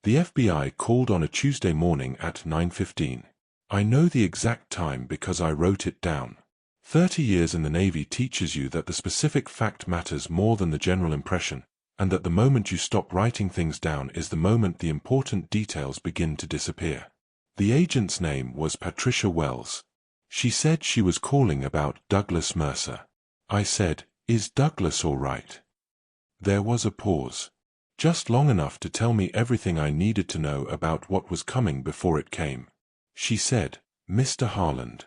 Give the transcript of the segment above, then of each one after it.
The FBI called on a Tuesday morning at 9:15. I know the exact time because I wrote it down. 30 years in the Navy teaches you that the specific fact matters more than the general impression, and that the moment you stop writing things down is the moment the important details begin to disappear. The agent's name was Patricia Wells. She said she was calling about Douglas Mercer. I said, "Is Douglas all right?" There was a pause. Just long enough to tell me everything I needed to know about what was coming before it came. She said, "Mr. Harland,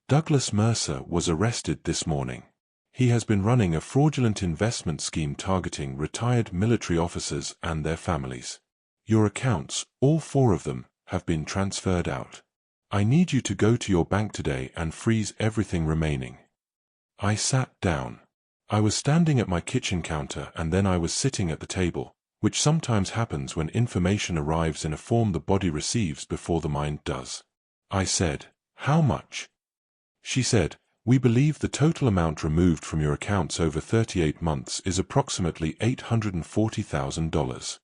Douglas Mercer was arrested this morning. He has been running a fraudulent investment scheme targeting retired military officers and their families. Your accounts, all 4 of them, have been transferred out. I need you to go to your bank today and freeze everything remaining." I sat down. I was standing at my kitchen counter and then I was sitting at the table, which sometimes happens when information arrives in a form the body receives before the mind does. I said, "How much?" She said, "We believe the total amount removed from your accounts over 38 months is approximately $840,000.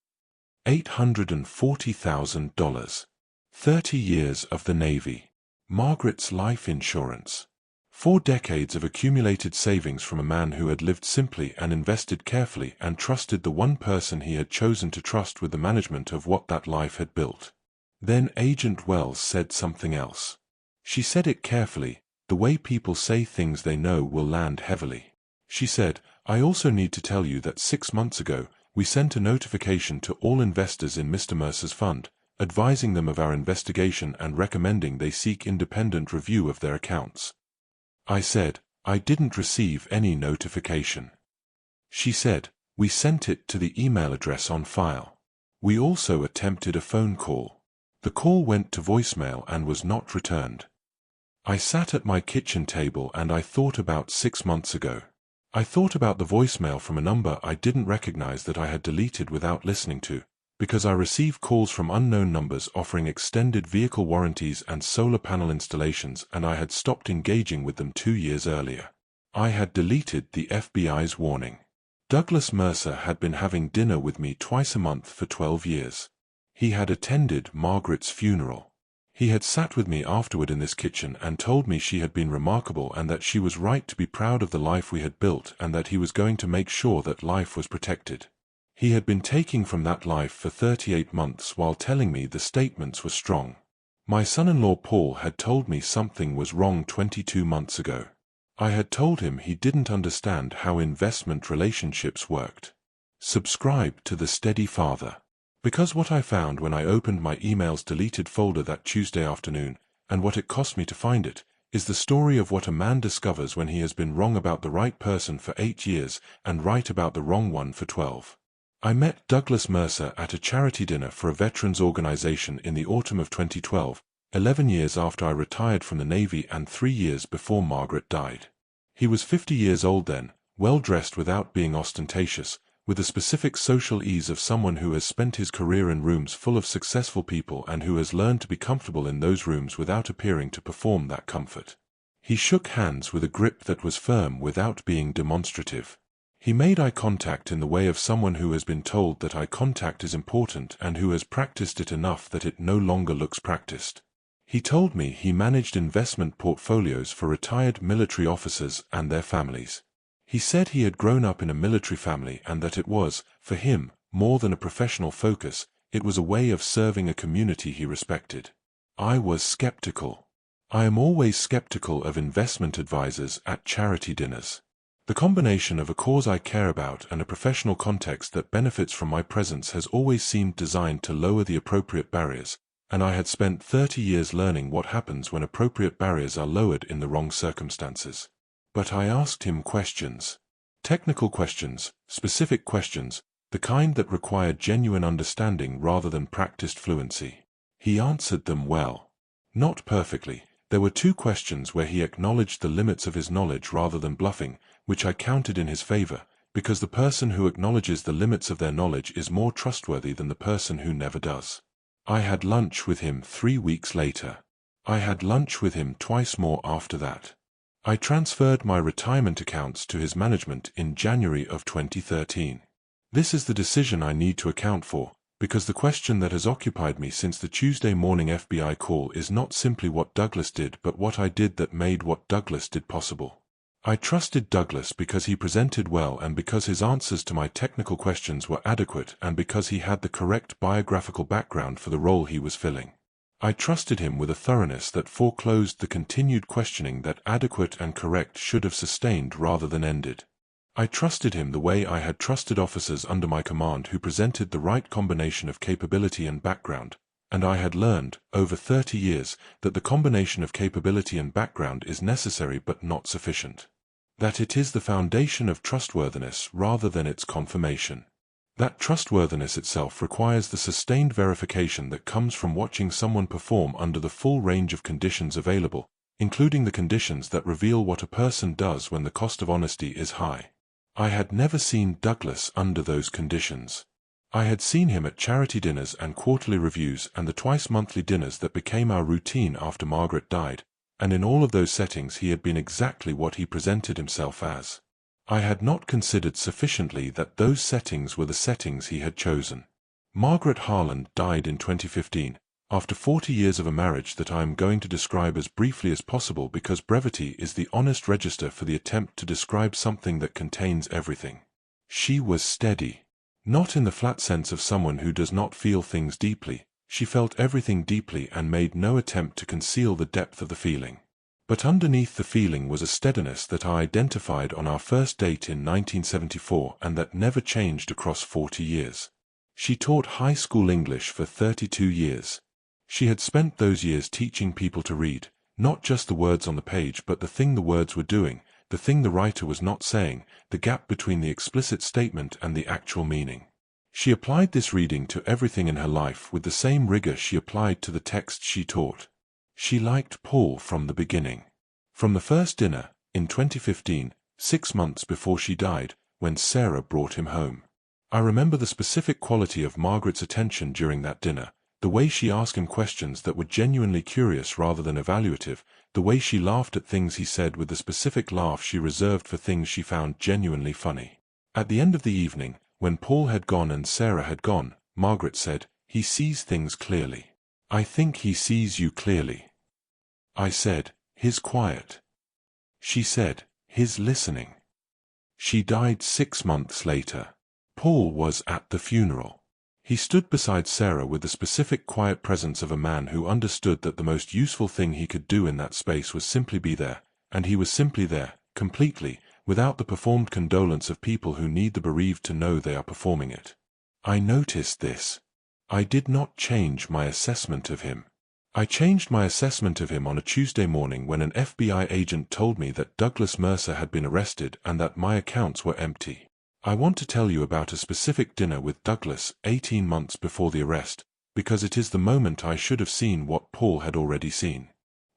$840,000. 30 years of the Navy. Margaret's life insurance. 4 decades of accumulated savings from a man who had lived simply and invested carefully and trusted the one person he had chosen to trust with the management of what that life had built." Then Agent Wells said something else. She said it carefully, the way people say things they know will land heavily. She said, "I also need to tell you that 6 months ago, we sent a notification to all investors in Mr. Mercer's fund, advising them of our investigation and recommending they seek independent review of their accounts." I said, "I didn't receive any notification." She said, "We sent it to the email address on file. We also attempted a phone call. The call went to voicemail and was not returned." I sat at my kitchen table and I thought about 6 months ago. I thought about the voicemail from a number I didn't recognize that I had deleted without listening to, because I received calls from unknown numbers offering extended vehicle warranties and solar panel installations, and I had stopped engaging with them 2 years earlier. I had deleted the FBI's warning. Douglas Mercer had been having dinner with me twice a month for 12 years. He had attended Margaret's funeral. He had sat with me afterward in this kitchen and told me she had been remarkable and that she was right to be proud of the life we had built and that he was going to make sure that life was protected. He had been taking from that life for 38 months while telling me the statements were strong. My son-in-law Paul had told me something was wrong 22 months ago. I had told him he didn't understand how investment relationships worked. Subscribe to the Steady Father. Because what I found when I opened my emails deleted folder that Tuesday afternoon, and what it cost me to find it, is the story of what a man discovers when he has been wrong about the right person for 8 years and right about the wrong one for 12. I met Douglas Mercer at a charity dinner for a veterans organization in the autumn of 2012, 11 years after I retired from the Navy and 3 years before Margaret died. He was 50 years old then, well-dressed without being ostentatious, with the specific social ease of someone who has spent his career in rooms full of successful people and who has learned to be comfortable in those rooms without appearing to perform that comfort. He shook hands with a grip that was firm without being demonstrative. He made eye contact in the way of someone who has been told that eye contact is important and who has practiced it enough that it no longer looks practiced. He told me he managed investment portfolios for retired military officers and their families. He said he had grown up in a military family and that it was, for him, more than a professional focus, it was a way of serving a community he respected. I was skeptical. I am always skeptical of investment advisors at charity dinners. The combination of a cause I care about and a professional context that benefits from my presence has always seemed designed to lower the appropriate barriers, and I had spent 30 years learning what happens when appropriate barriers are lowered in the wrong circumstances. But I asked him questions. Technical questions, specific questions, the kind that required genuine understanding rather than practiced fluency. He answered them well. Not perfectly. There were 2 questions where he acknowledged the limits of his knowledge rather than bluffing, which I counted in his favor, because the person who acknowledges the limits of their knowledge is more trustworthy than the person who never does. I had lunch with him 3 weeks later. I had lunch with him twice more after that. I transferred my retirement accounts to his management in January of 2013. This is the decision I need to account for, Because the question that has occupied me since the Tuesday morning FBI call is not simply what Douglas did but what I did that made what Douglas did possible. I trusted Douglas because he presented well and because his answers to my technical questions were adequate and because he had the correct biographical background for the role he was filling. I trusted him with a thoroughness that foreclosed the continued questioning that adequate and correct should have sustained rather than ended. I trusted him the way I had trusted officers under my command who presented the right combination of capability and background, and I had learned, over 30 years, that the combination of capability and background is necessary but not sufficient. That it is the foundation of trustworthiness rather than its confirmation. That trustworthiness itself requires the sustained verification that comes from watching someone perform under the full range of conditions available, including the conditions that reveal what a person does when the cost of honesty is high. I had never seen Douglas under those conditions. I had seen him at charity dinners and quarterly reviews and the twice-monthly dinners that became our routine after Margaret died, and in all of those settings he had been exactly what he presented himself as. I had not considered sufficiently that those settings were the settings he had chosen. Margaret Harland died in 2015, after 40 years of a marriage that I am going to describe as briefly as possible because brevity is the honest register for the attempt to describe something that contains everything. She was steady. Not in the flat sense of someone who does not feel things deeply. She felt everything deeply and made no attempt to conceal the depth of the feeling. But underneath the feeling was a steadiness that I identified on our first date in 1974 and that never changed across 40 years. She taught high school English for 32 years. She had spent those years teaching people to read, not just the words on the page but the thing the words were doing, the thing the writer was not saying, the gap between the explicit statement and the actual meaning. She applied this reading to everything in her life with the same rigor she applied to the text she taught. She liked Paul from the beginning. From the first dinner, in 2015, 6 months before she died, when Sarah brought him home. I remember the specific quality of Margaret's attention during that dinner, the way she asked him questions that were genuinely curious rather than evaluative, the way she laughed at things he said with the specific laugh she reserved for things she found genuinely funny. At the end of the evening, when Paul had gone and Sarah had gone, Margaret said, "He sees things clearly. I think he sees you clearly." I said, "His quiet." She said, "His listening." She died 6 months later. Paul was at the funeral. He stood beside Sarah with the specific quiet presence of a man who understood that the most useful thing he could do in that space was simply be there, and he was simply there, completely, without the performed condolence of people who need the bereaved to know they are performing it. I noticed this. I did not change my assessment of him. I changed my assessment of him on a Tuesday morning when an FBI agent told me that Douglas Mercer had been arrested and that my accounts were empty. I want to tell you about a specific dinner with Douglas 18 months before the arrest, because it is the moment I should have seen what Paul had already seen.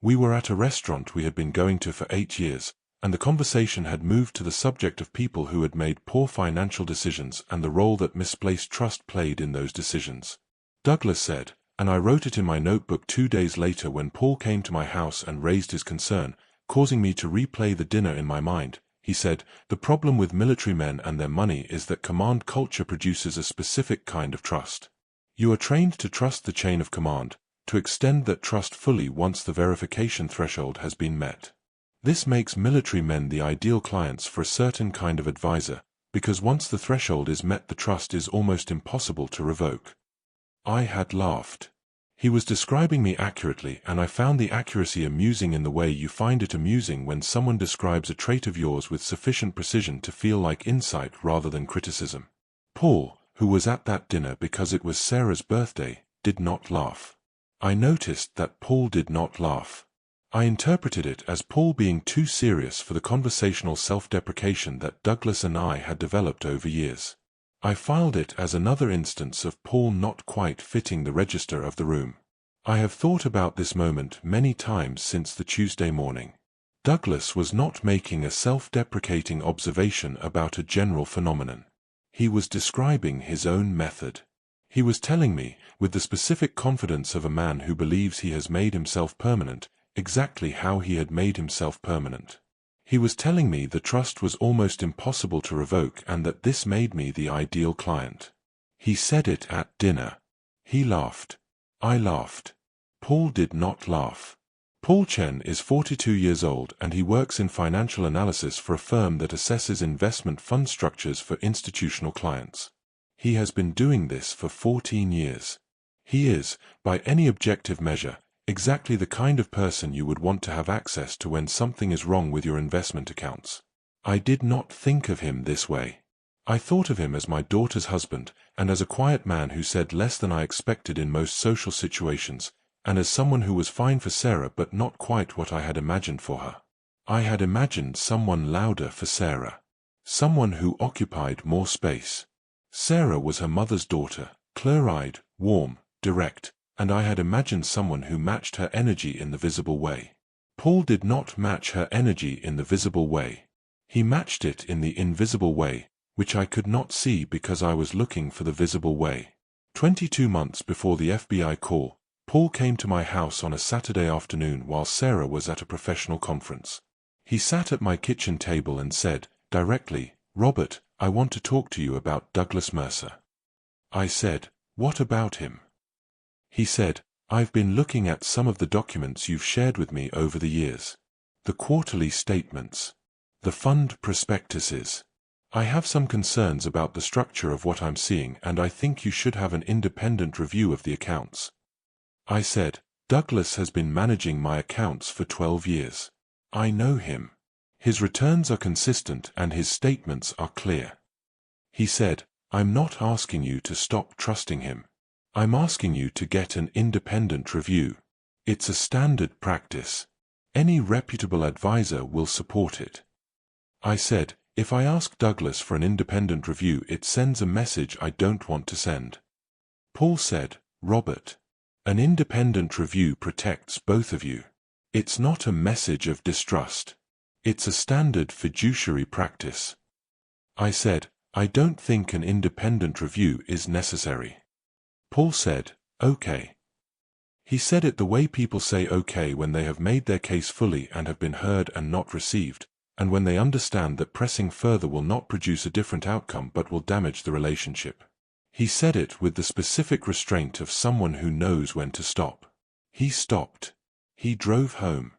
We were at a restaurant we had been going to for 8 years, and the conversation had moved to the subject of people who had made poor financial decisions and the role that misplaced trust played in those decisions. Douglas said, and I wrote it in my notebook 2 days later when Paul came to my house and raised his concern, causing me to replay the dinner in my mind. He said, "The problem with military men and their money is that command culture produces a specific kind of trust. You are trained to trust the chain of command, to extend that trust fully once the verification threshold has been met. This makes military men the ideal clients for a certain kind of advisor, because once the threshold is met the trust is almost impossible to revoke." I had laughed. He was describing me accurately, and I found the accuracy amusing in the way you find it amusing when someone describes a trait of yours with sufficient precision to feel like insight rather than criticism. Paul, who was at that dinner because it was Sarah's birthday, did not laugh. I noticed that Paul did not laugh. I interpreted it as Paul being too serious for the conversational self-deprecation that Douglas and I had developed over years. I filed it as another instance of Paul not quite fitting the register of the room. I have thought about this moment many times since the Tuesday morning. Douglas was not making a self-deprecating observation about a general phenomenon. He was describing his own method. He was telling me, with the specific confidence of a man who believes he has made himself permanent, exactly how he had made himself permanent. He was telling me the trust was almost impossible to revoke and that this made me the ideal client. He said it at dinner. He laughed. I laughed. Paul did not laugh. Paul Chen is 42 years old and he works in financial analysis for a firm that assesses investment fund structures for institutional clients. He has been doing this for 14 years. He is, by any objective measure, exactly the kind of person you would want to have access to when something is wrong with your investment accounts. I did not think of him this way. I thought of him as my daughter's husband, and as a quiet man who said less than I expected in most social situations, and as someone who was fine for Sarah but not quite what I had imagined for her. I had imagined someone louder for Sarah. Someone who occupied more space. Sarah was her mother's daughter, clear-eyed, warm, direct, and I had imagined someone who matched her energy in the visible way. Paul did not match her energy in the visible way. He matched it in the invisible way, which I could not see because I was looking for the visible way. 22 months before the FBI call, Paul came to my house on a Saturday afternoon while Sarah was at a professional conference. He sat at my kitchen table and said, directly, "Robert, I want to talk to you about Douglas Mercer." I said, "What about him?" He said, "I've been looking at some of the documents you've shared with me over the years. The quarterly statements. The fund prospectuses. I have some concerns about the structure of what I'm seeing and I think you should have an independent review of the accounts." I said, "Douglas has been managing my accounts for 12 years. I know him. His returns are consistent and his statements are clear." He said, "I'm not asking you to stop trusting him. I'm asking you to get an independent review. It's a standard practice. Any reputable advisor will support it." I said, "If I ask Douglas for an independent review, it sends a message I don't want to send." Paul said, "Robert, an independent review protects both of you. It's not a message of distrust. It's a standard fiduciary practice." I said, "I don't think an independent review is necessary." Paul said, "Okay." He said it the way people say okay when they have made their case fully and have been heard and not received, and when they understand that pressing further will not produce a different outcome but will damage the relationship. He said it with the specific restraint of someone who knows when to stop. He stopped. He drove home.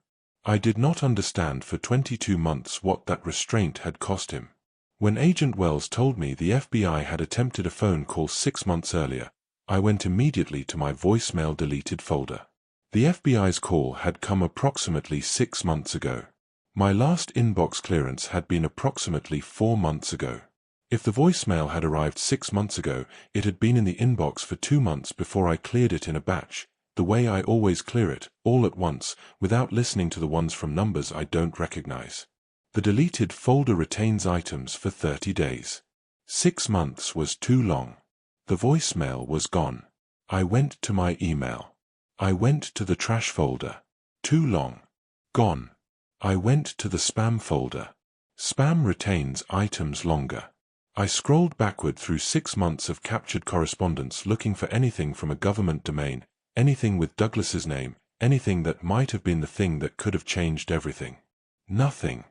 I did not understand for 22 months what that restraint had cost him. When Agent Wells told me the FBI had attempted a phone call 6 months earlier, I went immediately to my voicemail deleted folder. The FBI's call had come approximately 6 months ago. My last inbox clearance had been approximately 4 months ago. If the voicemail had arrived 6 months ago, it had been in the inbox for 2 months before I cleared it in a batch, the way I always clear it, all at once, without listening to the ones from numbers I don't recognize. The deleted folder retains items for 30 days. 6 months was too long. The voicemail was gone. I went to my email. I went to the trash folder. Too long. Gone. I went to the spam folder. Spam retains items longer. I scrolled backward through 6 months of captured correspondence looking for anything from a government domain, anything with Douglas's name, anything that might have been the thing that could have changed everything. Nothing.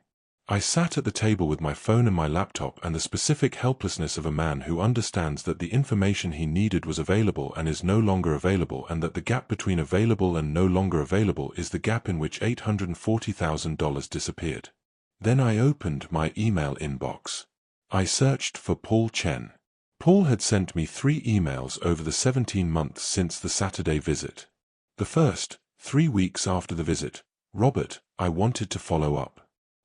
I sat at the table with my phone and my laptop and the specific helplessness of a man who understands that the information he needed was available and is no longer available, and that the gap between available and no longer available is the gap in which $840,000 disappeared. Then I opened my email inbox. I searched for Paul Chen. Paul had sent me 3 emails over the 17 months since the Saturday visit. The first, 3 weeks after the visit, "Robert, I wanted to follow up.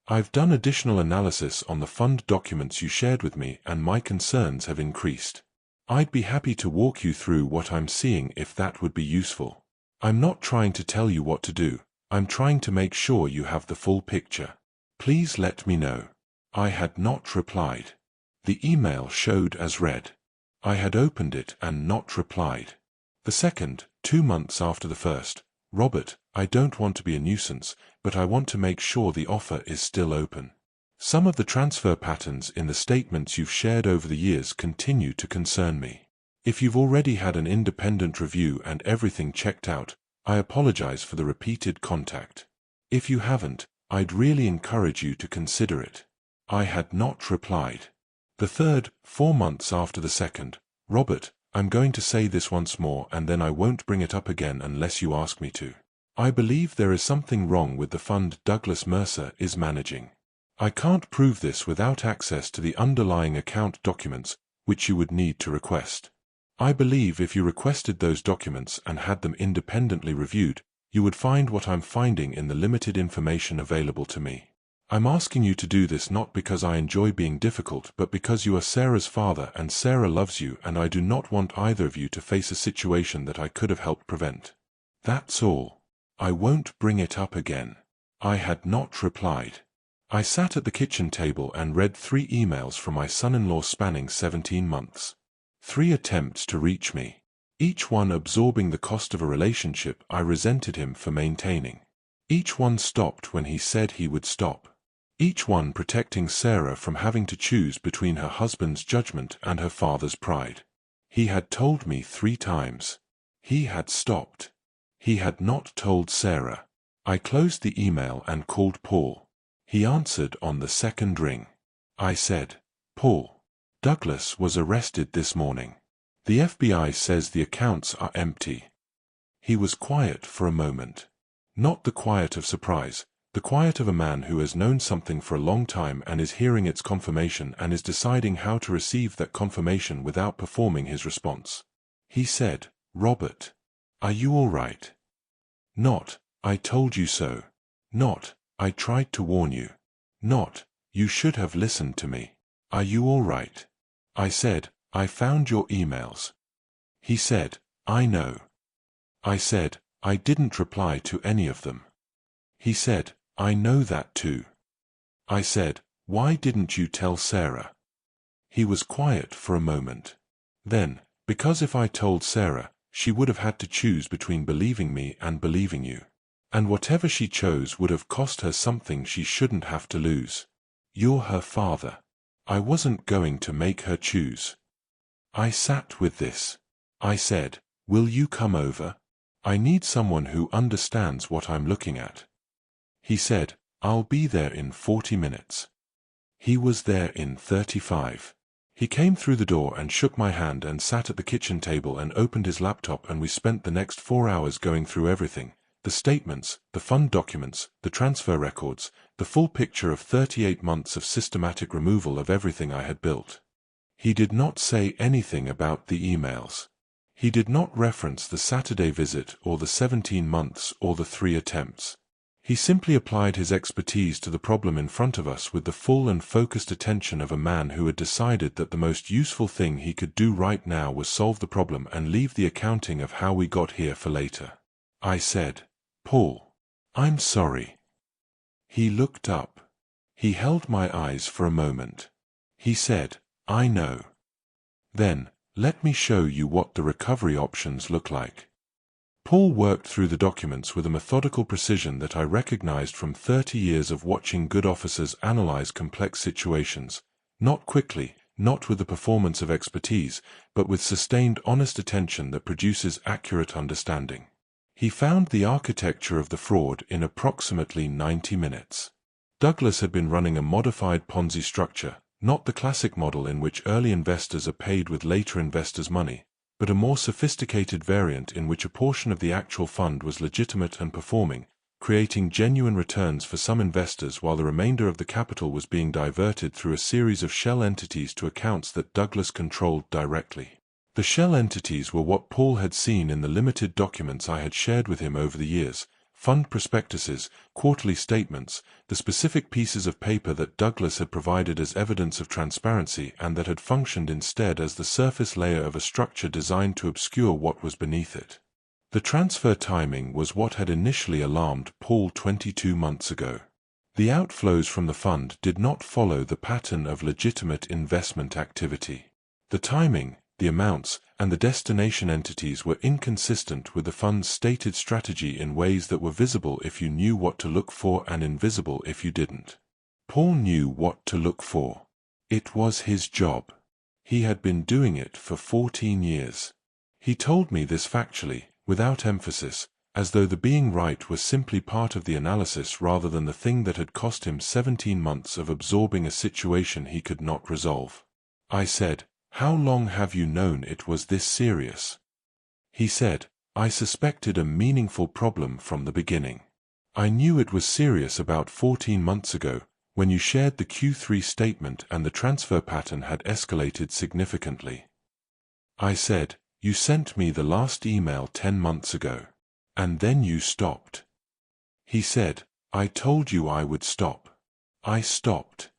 I've done additional analysis on the fund documents you shared with me and my concerns have increased. I'd be happy to walk you through what I'm seeing if that would be useful. I'm not trying to tell you what to do, I'm trying to make sure you have the full picture. Please let me know." I had not replied. The email showed as read. I had opened it and not replied. The second, 2 months after the first, "Robert, I don't want to be a nuisance, but I want to make sure the offer is still open. Some of the transfer patterns in the statements you've shared over the years continue to concern me. If you've already had an independent review and everything checked out, I apologize for the repeated contact. If you haven't, I'd really encourage you to consider it." I had not replied. The third, 4 months after the second, Robert, I'm going to say this once more and then I won't bring it up again unless you ask me to. I believe there is something wrong with the fund Douglas Mercer is managing. I can't prove this without access to the underlying account documents, which you would need to request. I believe if you requested those documents and had them independently reviewed, you would find what I'm finding in the limited information available to me. I'm asking you to do this not because I enjoy being difficult but because you are Sarah's father and Sarah loves you and I do not want either of you to face a situation that I could have helped prevent. That's all. I won't bring it up again. I had not replied. I sat at the kitchen table and read 3 emails from my son-in-law spanning 17 months. 3 attempts to reach me. Each one absorbing the cost of a relationship I resented him for maintaining. Each one stopped when he said he would stop. Each one protecting Sarah from having to choose between her husband's judgment and her father's pride. He had told me 3 times. He had stopped. He had not told Sarah. I closed the email and called Paul. He answered on the 2nd ring. I said, Paul, Douglas was arrested this morning. The FBI says the accounts are empty. He was quiet for a moment. Not the quiet of surprise, the quiet of a man who has known something for a long time and is hearing its confirmation and is deciding how to receive that confirmation without performing his response. He said, Robert, are you all right? Not, I told you so. Not, I tried to warn you. Not, you should have listened to me. Are you all right? I said, I found your emails. He said, I know. I said, I didn't reply to any of them. He said, I know that too. I said, why didn't you tell Sarah? He was quiet for a moment. Then, because if I told Sarah, she would have had to choose between believing me and believing you. And whatever she chose would have cost her something she shouldn't have to lose. You're her father. I wasn't going to make her choose. I sat with this. I said, will you come over? I need someone who understands what I'm looking at. He said, I'll be there in 40 minutes. He was there in 35. He came through the door and shook my hand and sat at the kitchen table and opened his laptop and we spent the next 4 hours going through everything. The statements, the fund documents, the transfer records, the full picture of 38 months of systematic removal of everything I had built. He did not say anything about the emails. He did not reference the Saturday visit or the 17 months or the 3 attempts. He simply applied his expertise to the problem in front of us with the full and focused attention of a man who had decided that the most useful thing he could do right now was solve the problem and leave the accounting of how we got here for later. I said, Paul, I'm sorry. He looked up. He held my eyes for a moment. He said, I know. Then, let me show you what the recovery options look like. Paul worked through the documents with a methodical precision that I recognized from 30 years of watching good officers analyze complex situations, not quickly, not with the performance of expertise, but with sustained honest attention that produces accurate understanding. He found the architecture of the fraud in approximately 90 minutes. Douglas had been running a modified Ponzi structure, not the classic model in which early investors are paid with later investors' money, but a more sophisticated variant in which a portion of the actual fund was legitimate and performing, creating genuine returns for some investors while the remainder of the capital was being diverted through a series of shell entities to accounts that Douglas controlled directly. The shell entities were what Paul had seen in the limited documents I had shared with him over the years: fund prospectuses, quarterly statements, the specific pieces of paper that Douglas had provided as evidence of transparency and that had functioned instead as the surface layer of a structure designed to obscure what was beneath it. The transfer timing was what had initially alarmed Paul 22 months ago. The outflows from the fund did not follow the pattern of legitimate investment activity. The timing, the amounts, and the destination entities were inconsistent with the fund's stated strategy in ways that were visible if you knew what to look for and invisible if you didn't. Paul knew what to look for. It was his job. He had been doing it for 14 years. He told me this factually, without emphasis, as though the being right was simply part of the analysis rather than the thing that had cost him 17 months of absorbing a situation he could not resolve. I said, How long have you known it was this serious? He said, I suspected a meaningful problem from the beginning. I knew it was serious about 14 months ago, when you shared the Q3 statement and the transfer pattern had escalated significantly. I said, you sent me the last email 10 months ago. And then you stopped. He said, I told you I would stop. I stopped.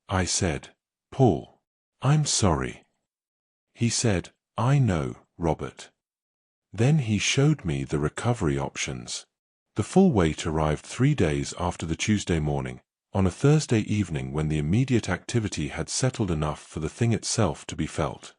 I said, Paul, I'm sorry. He said, I know, Robert. Then he showed me the recovery options. The full weight arrived 3 days after the Tuesday morning, on a Thursday evening when the immediate activity had settled enough for the thing itself to be felt.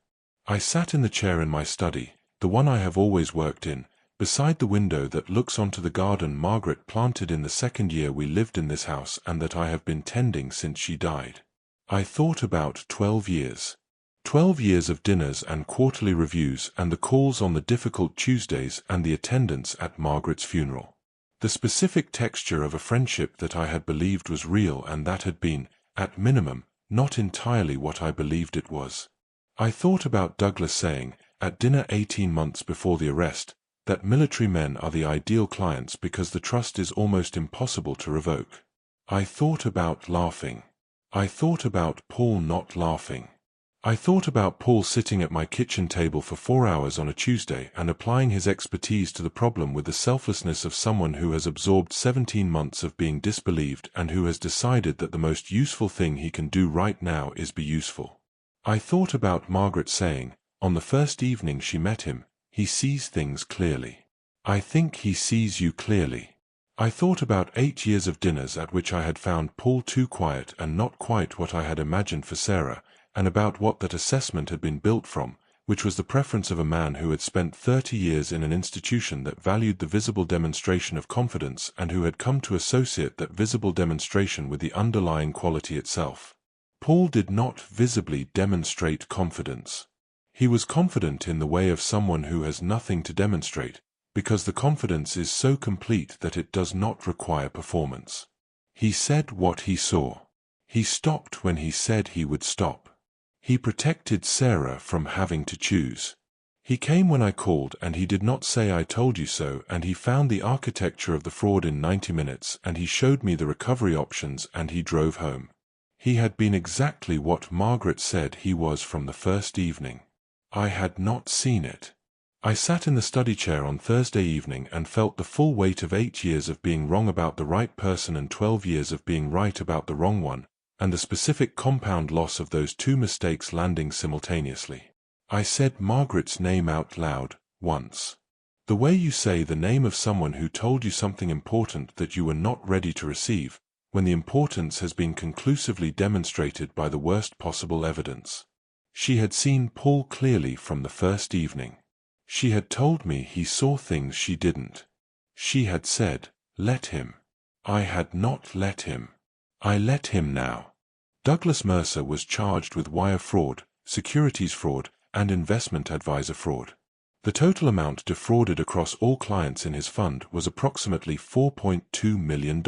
I sat in the chair in my study, the one I have always worked in, beside the window that looks onto the garden Margaret planted in the second year we lived in this house and that I have been tending since she died. I thought about 12 years. 12 years of dinners and quarterly reviews and the calls on the difficult Tuesdays and the attendance at Margaret's funeral. The specific texture of a friendship that I had believed was real and that had been, at minimum, not entirely what I believed it was. I thought about Douglas saying, at dinner 18 months before the arrest, that military men are the ideal clients because the trust is almost impossible to revoke. I thought about laughing. I thought about Paul not laughing. I thought about Paul sitting at my kitchen table for 4 hours on a Tuesday and applying his expertise to the problem with the selflessness of someone who has absorbed 17 months of being disbelieved and who has decided that the most useful thing he can do right now is be useful. I thought about Margaret saying, on the first evening she met him, he sees things clearly. I think he sees you clearly. I thought about 8 years of dinners at which I had found Paul too quiet and not quite what I had imagined for Sarah, and about what that assessment had been built from, which was the preference of a man who had spent 30 years in an institution that valued the visible demonstration of confidence and who had come to associate that visible demonstration with the underlying quality itself. Paul did not visibly demonstrate confidence. He was confident in the way of someone who has nothing to demonstrate, because the confidence is so complete that it does not require performance. He said what he saw. He stopped when he said he would stop. He protected Sarah from having to choose. He came when I called and he did not say I told you so, and he found the architecture of the fraud in 90 minutes and he showed me the recovery options and he drove home. He had been exactly what Margaret said he was from the first evening. I had not seen it. I sat in the study chair on Thursday evening and felt the full weight of 8 years of being wrong about the right person and 12 years of being right about the wrong one, and the specific compound loss of those 2 mistakes landing simultaneously. I said Margaret's name out loud, once. The way you say the name of someone who told you something important that you were not ready to receive, when the importance has been conclusively demonstrated by the worst possible evidence. She had seen Paul clearly from the first evening. She had told me he saw things she didn't. She had said, let him. I had not let him. I let him now. Douglas Mercer was charged with wire fraud, securities fraud, and investment advisor fraud. The total amount defrauded across all clients in his fund was approximately $4.2 million.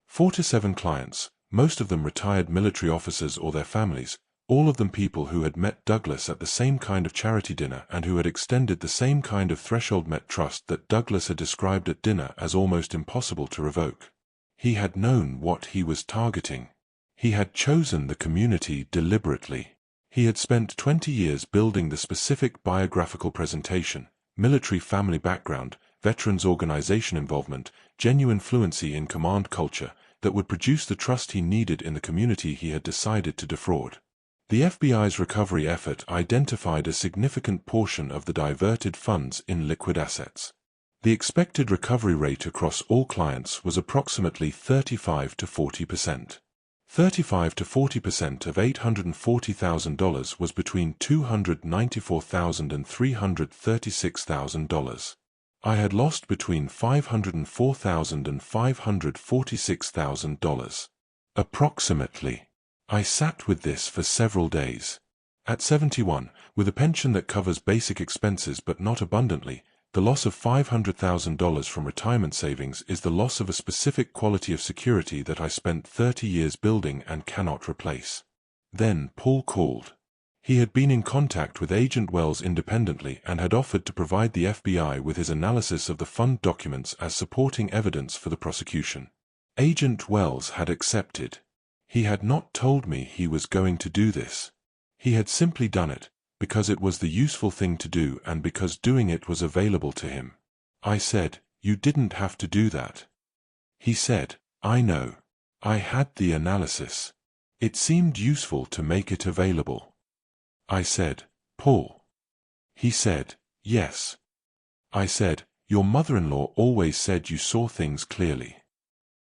47 clients, most of them retired military officers or their families, all of them people who had met Douglas at the same kind of charity dinner and who had extended the same kind of threshold met trust that Douglas had described at dinner as almost impossible to revoke. He had known what he was targeting. He had chosen the community deliberately. He had spent 20 years building the specific biographical presentation, military family background, veterans organization involvement, genuine fluency in command culture, that would produce the trust he needed in the community he had decided to defraud. The FBI's recovery effort identified a significant portion of the diverted funds in liquid assets. The expected recovery rate across all clients was approximately 35 to 40%. 35 to 40% of $840,000 was between $294,000 and $336,000. I had lost between $504,000 and $546,000. Approximately. I sat with this for several days. At 71, with a pension that covers basic expenses but not abundantly, the loss of $500,000 from retirement savings is the loss of a specific quality of security that I spent 30 years building and cannot replace. Then Paul called. He had been in contact with Agent Wells independently and had offered to provide the FBI with his analysis of the fund documents as supporting evidence for the prosecution. Agent Wells had accepted. He had not told me he was going to do this. He had simply done it, because it was the useful thing to do and because doing it was available to him. I said, "You didn't have to do that." He said, "I know. I had the analysis. It seemed useful to make it available." I said, "Paul." He said, "Yes." I said, "Your mother-in-law always said you saw things clearly."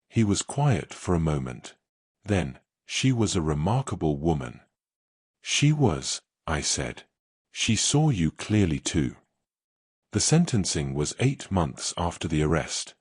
He was quiet for a moment. Then, "She was a remarkable woman." "She was," I said. "She saw you clearly too." The sentencing was 8 months after the arrest.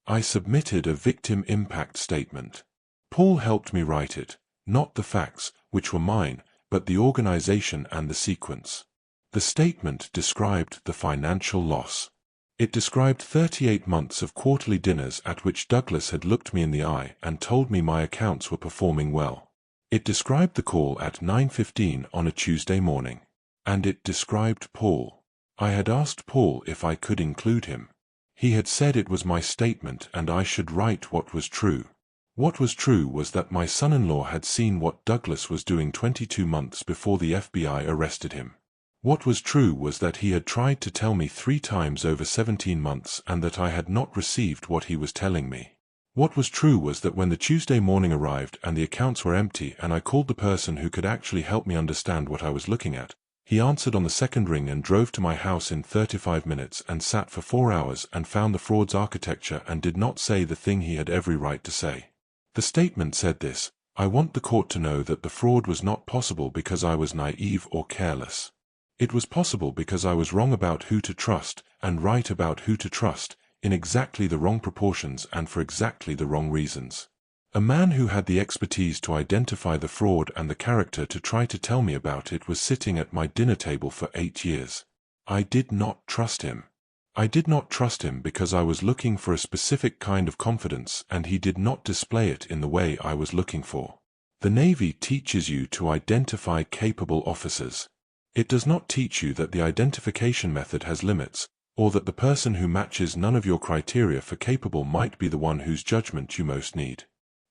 I submitted a victim impact statement. Paul helped me write it, not the facts, which were mine, but the organization and the sequence. The statement described the financial loss. It described 38 months of quarterly dinners at which Douglas had looked me in the eye and told me my accounts were performing well. It described the call at 9:15 on a Tuesday morning. And it described Paul. I had asked Paul if I could include him. He had said it was my statement and I should write what was true. What was true was that my son-in-law had seen what Douglas was doing 22 months before the FBI arrested him. What was true was that he had tried to tell me 3 times over 17 months and that I had not received what he was telling me. What was true was that when the Tuesday morning arrived and the accounts were empty and I called the person who could actually help me understand what I was looking at, he answered on the second ring and drove to my house in 35 minutes and sat for 4 hours and found the fraud's architecture and did not say the thing he had every right to say. The statement said this: "I want the court to know that the fraud was not possible because I was naive or careless. It was possible because I was wrong about who to trust and right about who to trust, in exactly the wrong proportions and for exactly the wrong reasons. A man who had the expertise to identify the fraud and the character to try to tell me about it was sitting at my dinner table for 8 years. I did not trust him. I did not trust him because I was looking for a specific kind of confidence and he did not display it in the way I was looking for. The Navy teaches you to identify capable officers. It does not teach you that the identification method has limits, or that the person who matches none of your criteria for capable might be the one whose judgment you most need.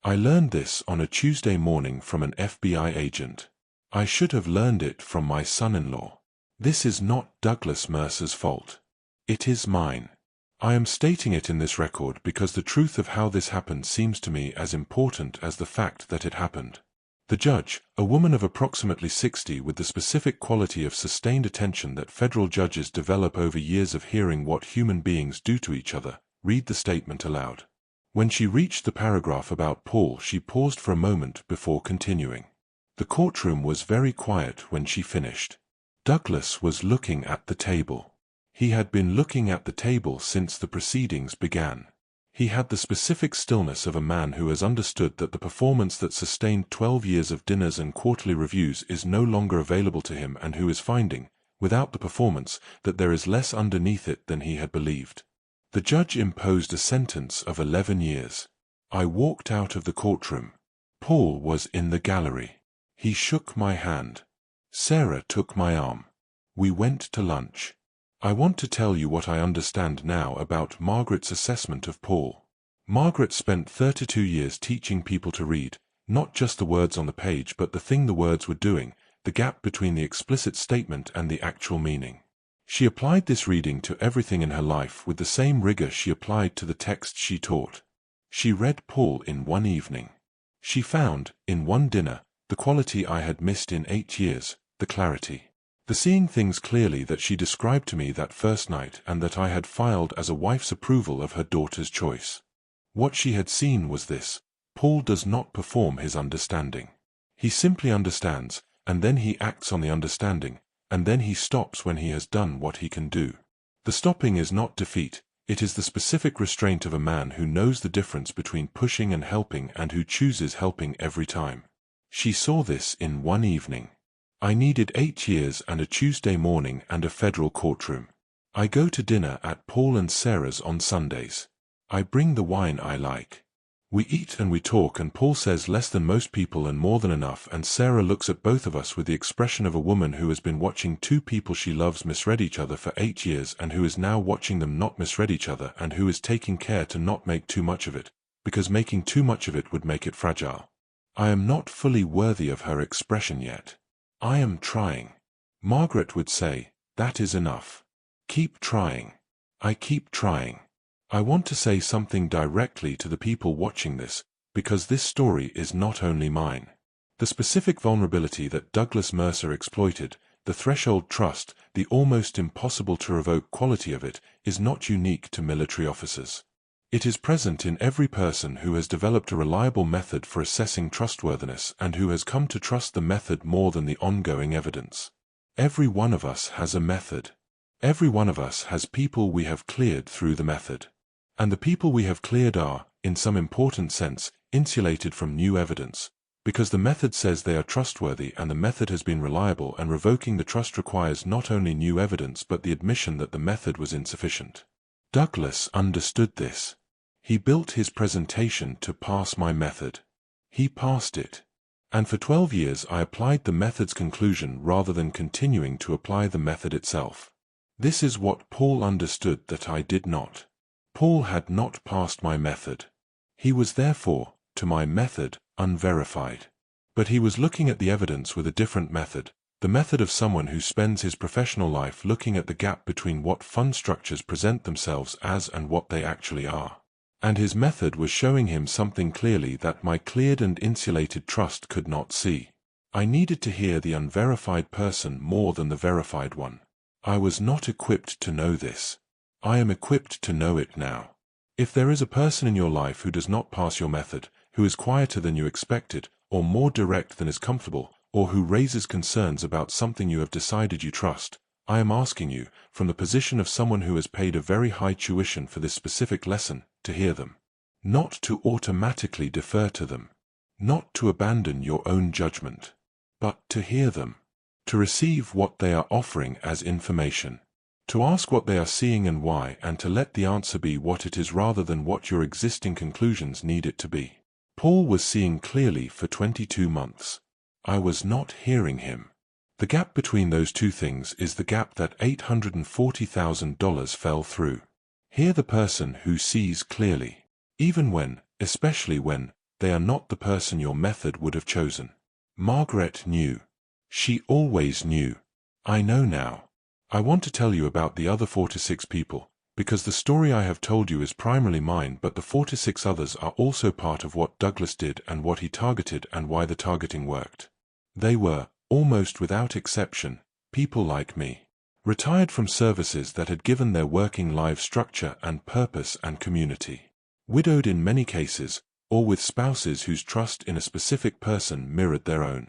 I learned this on a Tuesday morning from an FBI agent. I should have learned it from my son-in-law. This is not Douglas Mercer's fault. It is mine. I am stating it in this record because the truth of how this happened seems to me as important as the fact that it happened. The judge, a woman of approximately 60 with the specific quality of sustained attention that federal judges develop over years of hearing what human beings do to each other, read the statement aloud. When she reached the paragraph about Paul, she paused for a moment before continuing. The courtroom was very quiet when she finished. Douglas was looking at the table. He had been looking at the table since the proceedings began. He had the specific stillness of a man who has understood that the performance that sustained 12 years of dinners and quarterly reviews is no longer available to him and who is finding, without the performance, that there is less underneath it than he had believed. The judge imposed a sentence of 11 years. I walked out of the courtroom. Paul was in the gallery. He shook my hand. Sarah took my arm. We went to lunch. I want to tell you what I understand now about Margaret's assessment of Paul. Margaret spent 32 years teaching people to read, not just the words on the page but the thing the words were doing, the gap between the explicit statement and the actual meaning. She applied this reading to everything in her life with the same rigor she applied to the text she taught. She read Paul in one evening. She found, in one dinner, the quality I had missed in 8 years, the clarity. The seeing things clearly that she described to me that first night and that I had filed as a wife's approval of her daughter's choice. What she had seen was this: Paul does not perform his understanding. He simply understands, and then he acts on the understanding, and then he stops when he has done what he can do. The stopping is not defeat, it is the specific restraint of a man who knows the difference between pushing and helping and who chooses helping every time. She saw this in one evening. I needed 8 years and a Tuesday morning and a federal courtroom. I go to dinner at Paul and Sarah's on Sundays. I bring the wine I like. We eat and we talk and Paul says less than most people and more than enough, and Sarah looks at both of us with the expression of a woman who has been watching two people she loves misread each other for 8 years and who is now watching them not misread each other and who is taking care to not make too much of it, because making too much of it would make it fragile. I am not fully worthy of her expression yet. I am trying. Margaret would say, that is enough. Keep trying. I keep trying. I want to say something directly to the people watching this, because this story is not only mine. The specific vulnerability that Douglas Mercer exploited, the threshold trust, the almost impossible to revoke quality of it, is not unique to military officers. It is present in every person who has developed a reliable method for assessing trustworthiness and who has come to trust the method more than the ongoing evidence. Every one of us has a method. Every one of us has people we have cleared through the method. And the people we have cleared are, in some important sense, insulated from new evidence, because the method says they are trustworthy and the method has been reliable, and revoking the trust requires not only new evidence but the admission that the method was insufficient. Douglas understood this. He built his presentation to pass my method. He passed it. And for 12 years I applied the method's conclusion rather than continuing to apply the method itself. This is what Paul understood that I did not. Paul had not passed my method. He was therefore, to my method, unverified. But he was looking at the evidence with a different method, the method of someone who spends his professional life looking at the gap between what fund structures present themselves as and what they actually are. And his method was showing him something clearly that my cleared and insulated trust could not see. I needed to hear the unverified person more than the verified one. I was not equipped to know this. I am equipped to know it now. If there is a person in your life who does not pass your method, who is quieter than you expected, or more direct than is comfortable, or who raises concerns about something you have decided you trust, I am asking you, from the position of someone who has paid a very high tuition for this specific lesson, to hear them. Not to automatically defer to them. Not to abandon your own judgment. But to hear them. To receive what they are offering as information. To ask what they are seeing and why, and to let the answer be what it is rather than what your existing conclusions need it to be. Paul was seeing clearly for 22 months. I was not hearing him. The gap between those two things is the gap that $840,000 fell through. Hear the person who sees clearly, even when, especially when, they are not the person your method would have chosen. Margaret knew. She always knew. I know now. I want to tell you about the other 4 to 6 people, because the story I have told you is primarily mine, but the 4 to 6 others are also part of what Douglas did and what he targeted and why the targeting worked. They were, almost without exception, people like me. Retired from services that had given their working lives structure and purpose and community. Widowed in many cases, or with spouses whose trust in a specific person mirrored their own.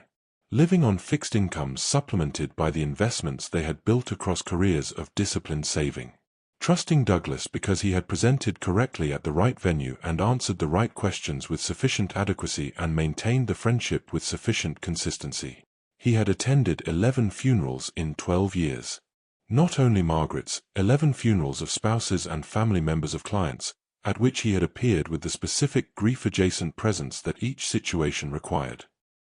Living on fixed incomes supplemented by the investments they had built across careers of disciplined saving. Trusting Douglas because he had presented correctly at the right venue and answered the right questions with sufficient adequacy and maintained the friendship with sufficient consistency. He had attended 11 funerals in 12 years. Not only Margaret's, 11 funerals of spouses and family members of clients, at which he had appeared with the specific grief-adjacent presence that each situation required.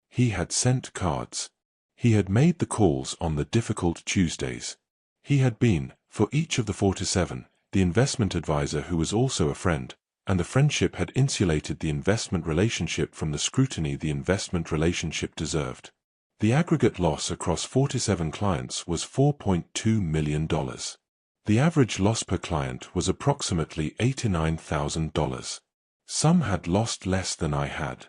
He had sent cards. He had made the calls on the difficult Tuesdays. He had been, for each of the 4 to 7, the investment advisor who was also a friend, and the friendship had insulated the investment relationship from the scrutiny the investment relationship deserved. The aggregate loss across 4 to 7 clients was $4.2 million. The average loss per client was approximately $89,000. Some had lost less than I had.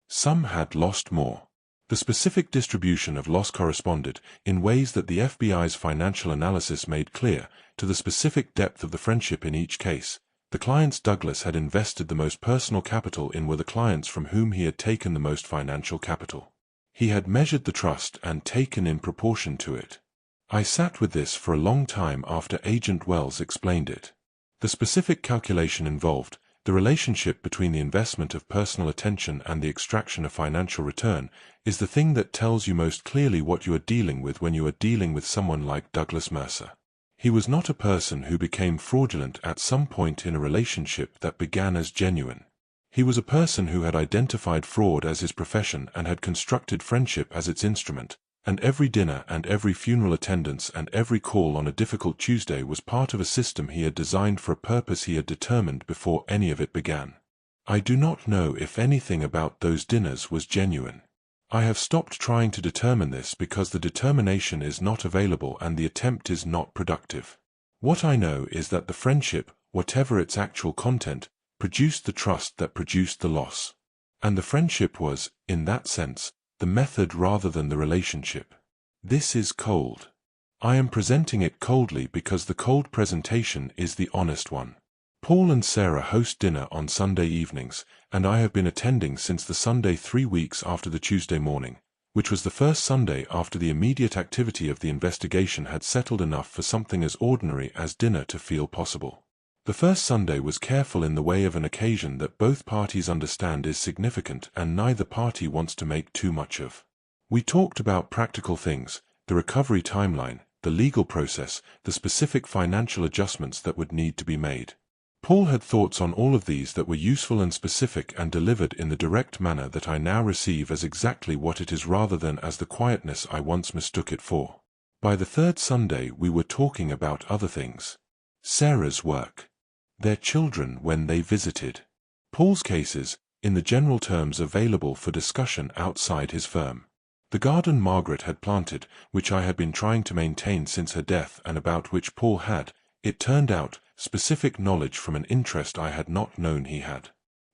Some had lost more. The specific distribution of loss corresponded, in ways that the FBI's financial analysis made clear, to the specific depth of the friendship in each case. The clients Douglas had invested the most personal capital in were the clients from whom he had taken the most financial capital. He had measured the trust and taken in proportion to it. I sat with this for a long time after Agent Wells explained it. The specific calculation involved, the relationship between the investment of personal attention and the extraction of financial return, is the thing that tells you most clearly what you are dealing with when you are dealing with someone like Douglas Mercer. He was not a person who became fraudulent at some point in a relationship that began as genuine. He was a person who had identified fraud as his profession and had constructed friendship as its instrument, and every dinner and every funeral attendance and every call on a difficult Tuesday was part of a system he had designed for a purpose he had determined before any of it began. I do not know if anything about those dinners was genuine. I have stopped trying to determine this because the determination is not available and the attempt is not productive. What I know is that the friendship, whatever its actual content, produced the trust that produced the loss. And the friendship was, in that sense, the method rather than the relationship. This is cold. I am presenting it coldly because the cold presentation is the honest one. Paul and Sarah host dinner on Sunday evenings, and I have been attending since the Sunday 3 weeks after the Tuesday morning, which was the first Sunday after the immediate activity of the investigation had settled enough for something as ordinary as dinner to feel possible. The first Sunday was careful in the way of an occasion that both parties understand is significant and neither party wants to make too much of. We talked about practical things, the recovery timeline, the legal process, the specific financial adjustments that would need to be made. Paul had thoughts on all of these that were useful and specific and delivered in the direct manner that I now receive as exactly what it is rather than as the quietness I once mistook it for. By the third Sunday we were talking about other things. Sarah's work. Their children when they visited. Paul's cases, in the general terms available for discussion outside his firm. The garden Margaret had planted, which I had been trying to maintain since her death and about which Paul had, it turned out, specific knowledge from an interest I had not known he had.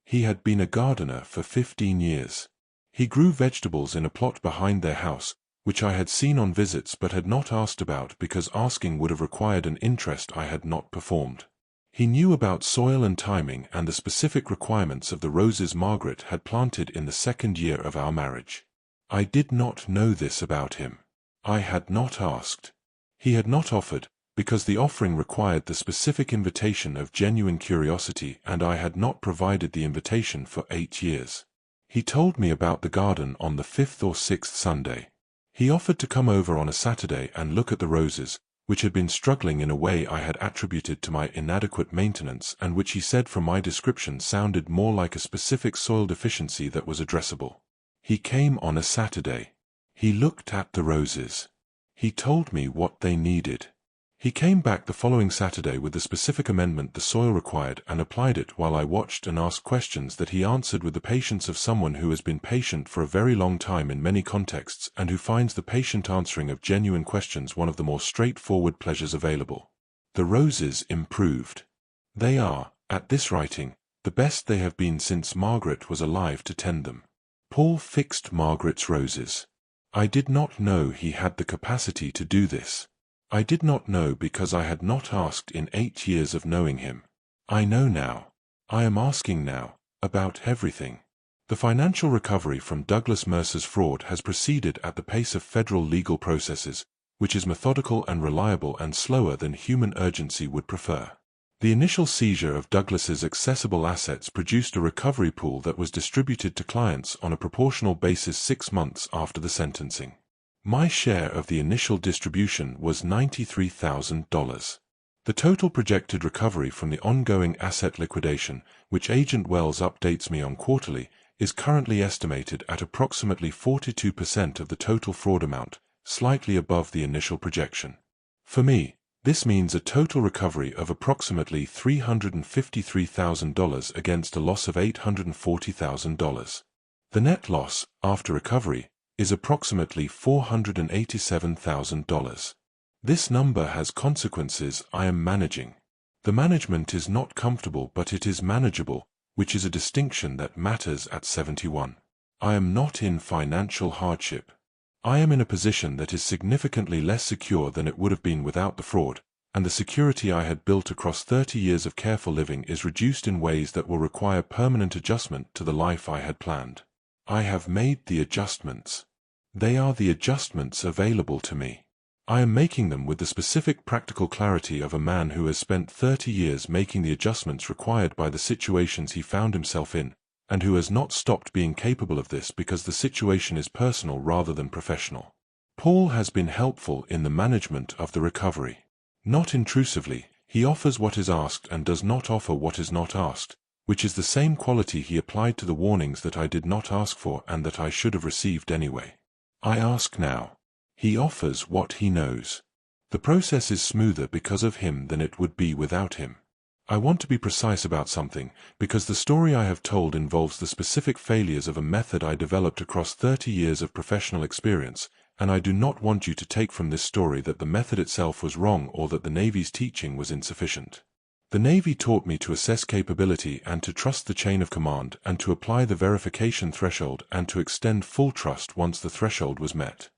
He had been a gardener for 15 years. He grew vegetables in a plot behind their house, which I had seen on visits but had not asked about because asking would have required an interest I had not performed. He knew about soil and timing and the specific requirements of the roses Margaret had planted in the second year of our marriage. I did not know this about him. I had not asked. He had not offered, because the offering required the specific invitation of genuine curiosity and I had not provided the invitation for 8 years. He told me about the garden on the 5th or 6th Sunday. He offered to come over on a Saturday and look at the roses, which had been struggling in a way I had attributed to my inadequate maintenance and which he said from my description sounded more like a specific soil deficiency that was addressable. He came on a Saturday. He looked at the roses. He told me what they needed. He came back the following Saturday with the specific amendment the soil required and applied it while I watched and asked questions that he answered with the patience of someone who has been patient for a very long time in many contexts and who finds the patient answering of genuine questions one of the more straightforward pleasures available. The roses improved. They are, at this writing, the best they have been since Margaret was alive to tend them. Paul fixed Margaret's roses. I did not know he had the capacity to do this. I did not know because I had not asked in 8 years of knowing him. I know now. I am asking now, about everything. The financial recovery from Douglas Mercer's fraud has proceeded at the pace of federal legal processes, which is methodical and reliable and slower than human urgency would prefer. The initial seizure of Douglas's accessible assets produced a recovery pool that was distributed to clients on a proportional basis 6 months after the sentencing. My share of the initial distribution was $93,000. The total projected recovery from the ongoing asset liquidation, which Agent Wells updates me on quarterly, is currently estimated at approximately 42% of the total fraud amount, slightly above the initial projection. For me, this means a total recovery of approximately $353,000 against a loss of $840,000. The net loss, after recovery, is approximately $487,000. This number has consequences I am managing. The management is not comfortable but it is manageable, which is a distinction that matters at 71. I am not in financial hardship. I am in a position that is significantly less secure than it would have been without the fraud, and the security I had built across 30 years of careful living is reduced in ways that will require permanent adjustment to the life I had planned. I have made the adjustments. They are the adjustments available to me. I am making them with the specific practical clarity of a man who has spent 30 years making the adjustments required by the situations he found himself in, and who has not stopped being capable of this because the situation is personal rather than professional. Paul has been helpful in the management of the recovery. Not intrusively, he offers what is asked and does not offer what is not asked, which is the same quality he applied to the warnings that I did not ask for and that I should have received anyway. I ask now. He offers what he knows. The process is smoother because of him than it would be without him. I want to be precise about something, because the story I have told involves the specific failures of a method I developed across 30 years of professional experience, and I do not want you to take from this story that the method itself was wrong or that the Navy's teaching was insufficient. The Navy taught me to assess capability and to trust the chain of command and to apply the verification threshold and to extend full trust once the threshold was met.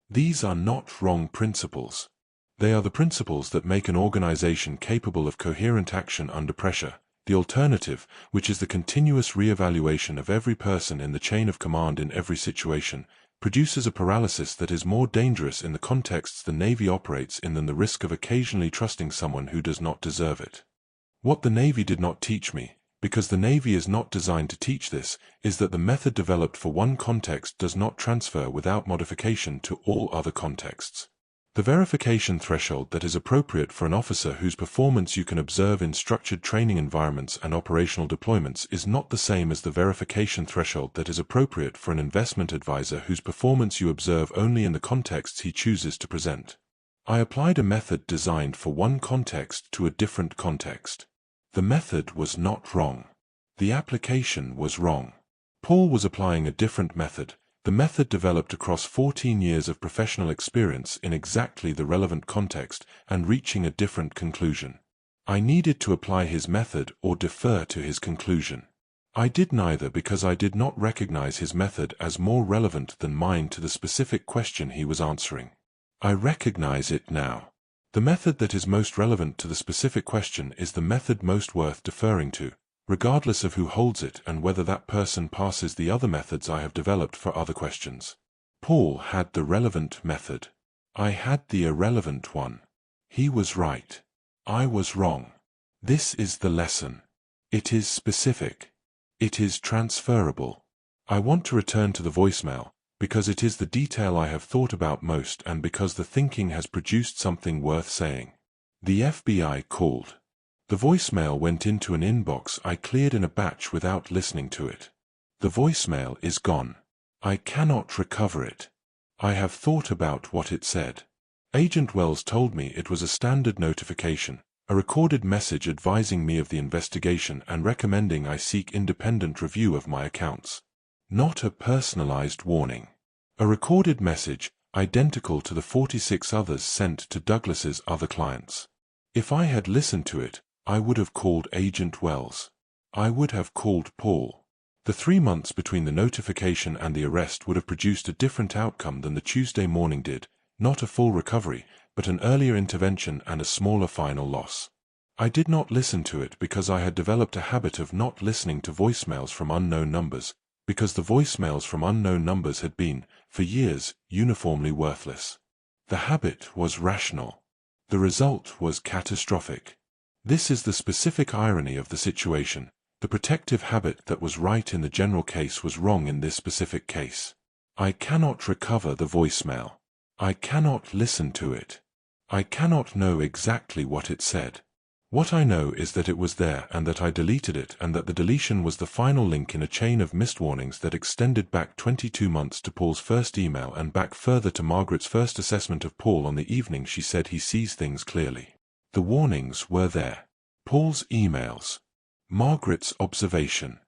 These are not wrong principles. They are the principles that make an organization capable of coherent action under pressure. The alternative, which is the continuous re-evaluation of every person in the chain of command in every situation, produces a paralysis that is more dangerous in the contexts the Navy operates in than the risk of occasionally trusting someone who does not deserve it. What the Navy did not teach me, because the Navy is not designed to teach this, is that the method developed for one context does not transfer without modification to all other contexts. The verification threshold that is appropriate for an officer whose performance you can observe in structured training environments and operational deployments is not the same as the verification threshold that is appropriate for an investment advisor whose performance you observe only in the contexts he chooses to present. I applied a method designed for one context to a different context. The method was not wrong. The application was wrong. Paul was applying a different method, the method developed across 14 years of professional experience in exactly the relevant context and reaching a different conclusion. I needed to apply his method or defer to his conclusion. I did neither because I did not recognize his method as more relevant than mine to the specific question he was answering. I recognize it now. The method that is most relevant to the specific question is the method most worth deferring to, regardless of who holds it and whether that person passes the other methods I have developed for other questions. Paul had the relevant method. I had the irrelevant one. He was right. I was wrong. This is the lesson. It is specific. It is transferable. I want to return to the voicemail, because it is the detail I have thought about most and because the thinking has produced something worth saying. The FBI called. The voicemail went into an inbox I cleared in a batch without listening to it. The voicemail is gone. I cannot recover it. I have thought about what it said. Agent Wells told me it was a standard notification, a recorded message advising me of the investigation and recommending I seek independent review of my accounts. Not a personalized warning. A recorded message, identical to the 46 others sent to Douglas's other clients. If I had listened to it, I would have called Agent Wells. I would have called Paul. The 3 months between the notification and the arrest would have produced a different outcome than the Tuesday morning did, not a full recovery, but an earlier intervention and a smaller final loss. I did not listen to it because I had developed a habit of not listening to voicemails from unknown numbers, because the voicemails from unknown numbers had been, for years, uniformly worthless. The habit was rational. The result was catastrophic. This is the specific irony of the situation. The protective habit that was right in the general case was wrong in this specific case. I cannot recover the voicemail. I cannot listen to it. I cannot know exactly what it said. What I know is that it was there and that I deleted it and that the deletion was the final link in a chain of missed warnings that extended back 22 months to Paul's first email and back further to Margaret's first assessment of Paul on the evening she said he sees things clearly. The warnings were there. Paul's emails. Margaret's observation.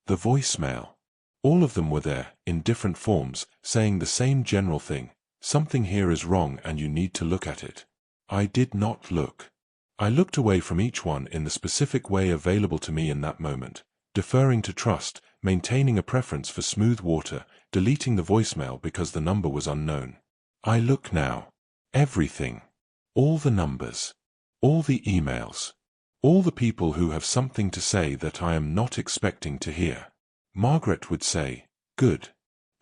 The voicemail. All of them were there, in different forms, saying the same general thing. Something here is wrong and you need to look at it. I did not look. I looked away from each one in the specific way available to me in that moment, deferring to trust, maintaining a preference for smooth water, deleting the voicemail because the number was unknown. I look now. Everything. All the numbers. All the emails. All the people who have something to say that I am not expecting to hear. Margaret would say, "Good.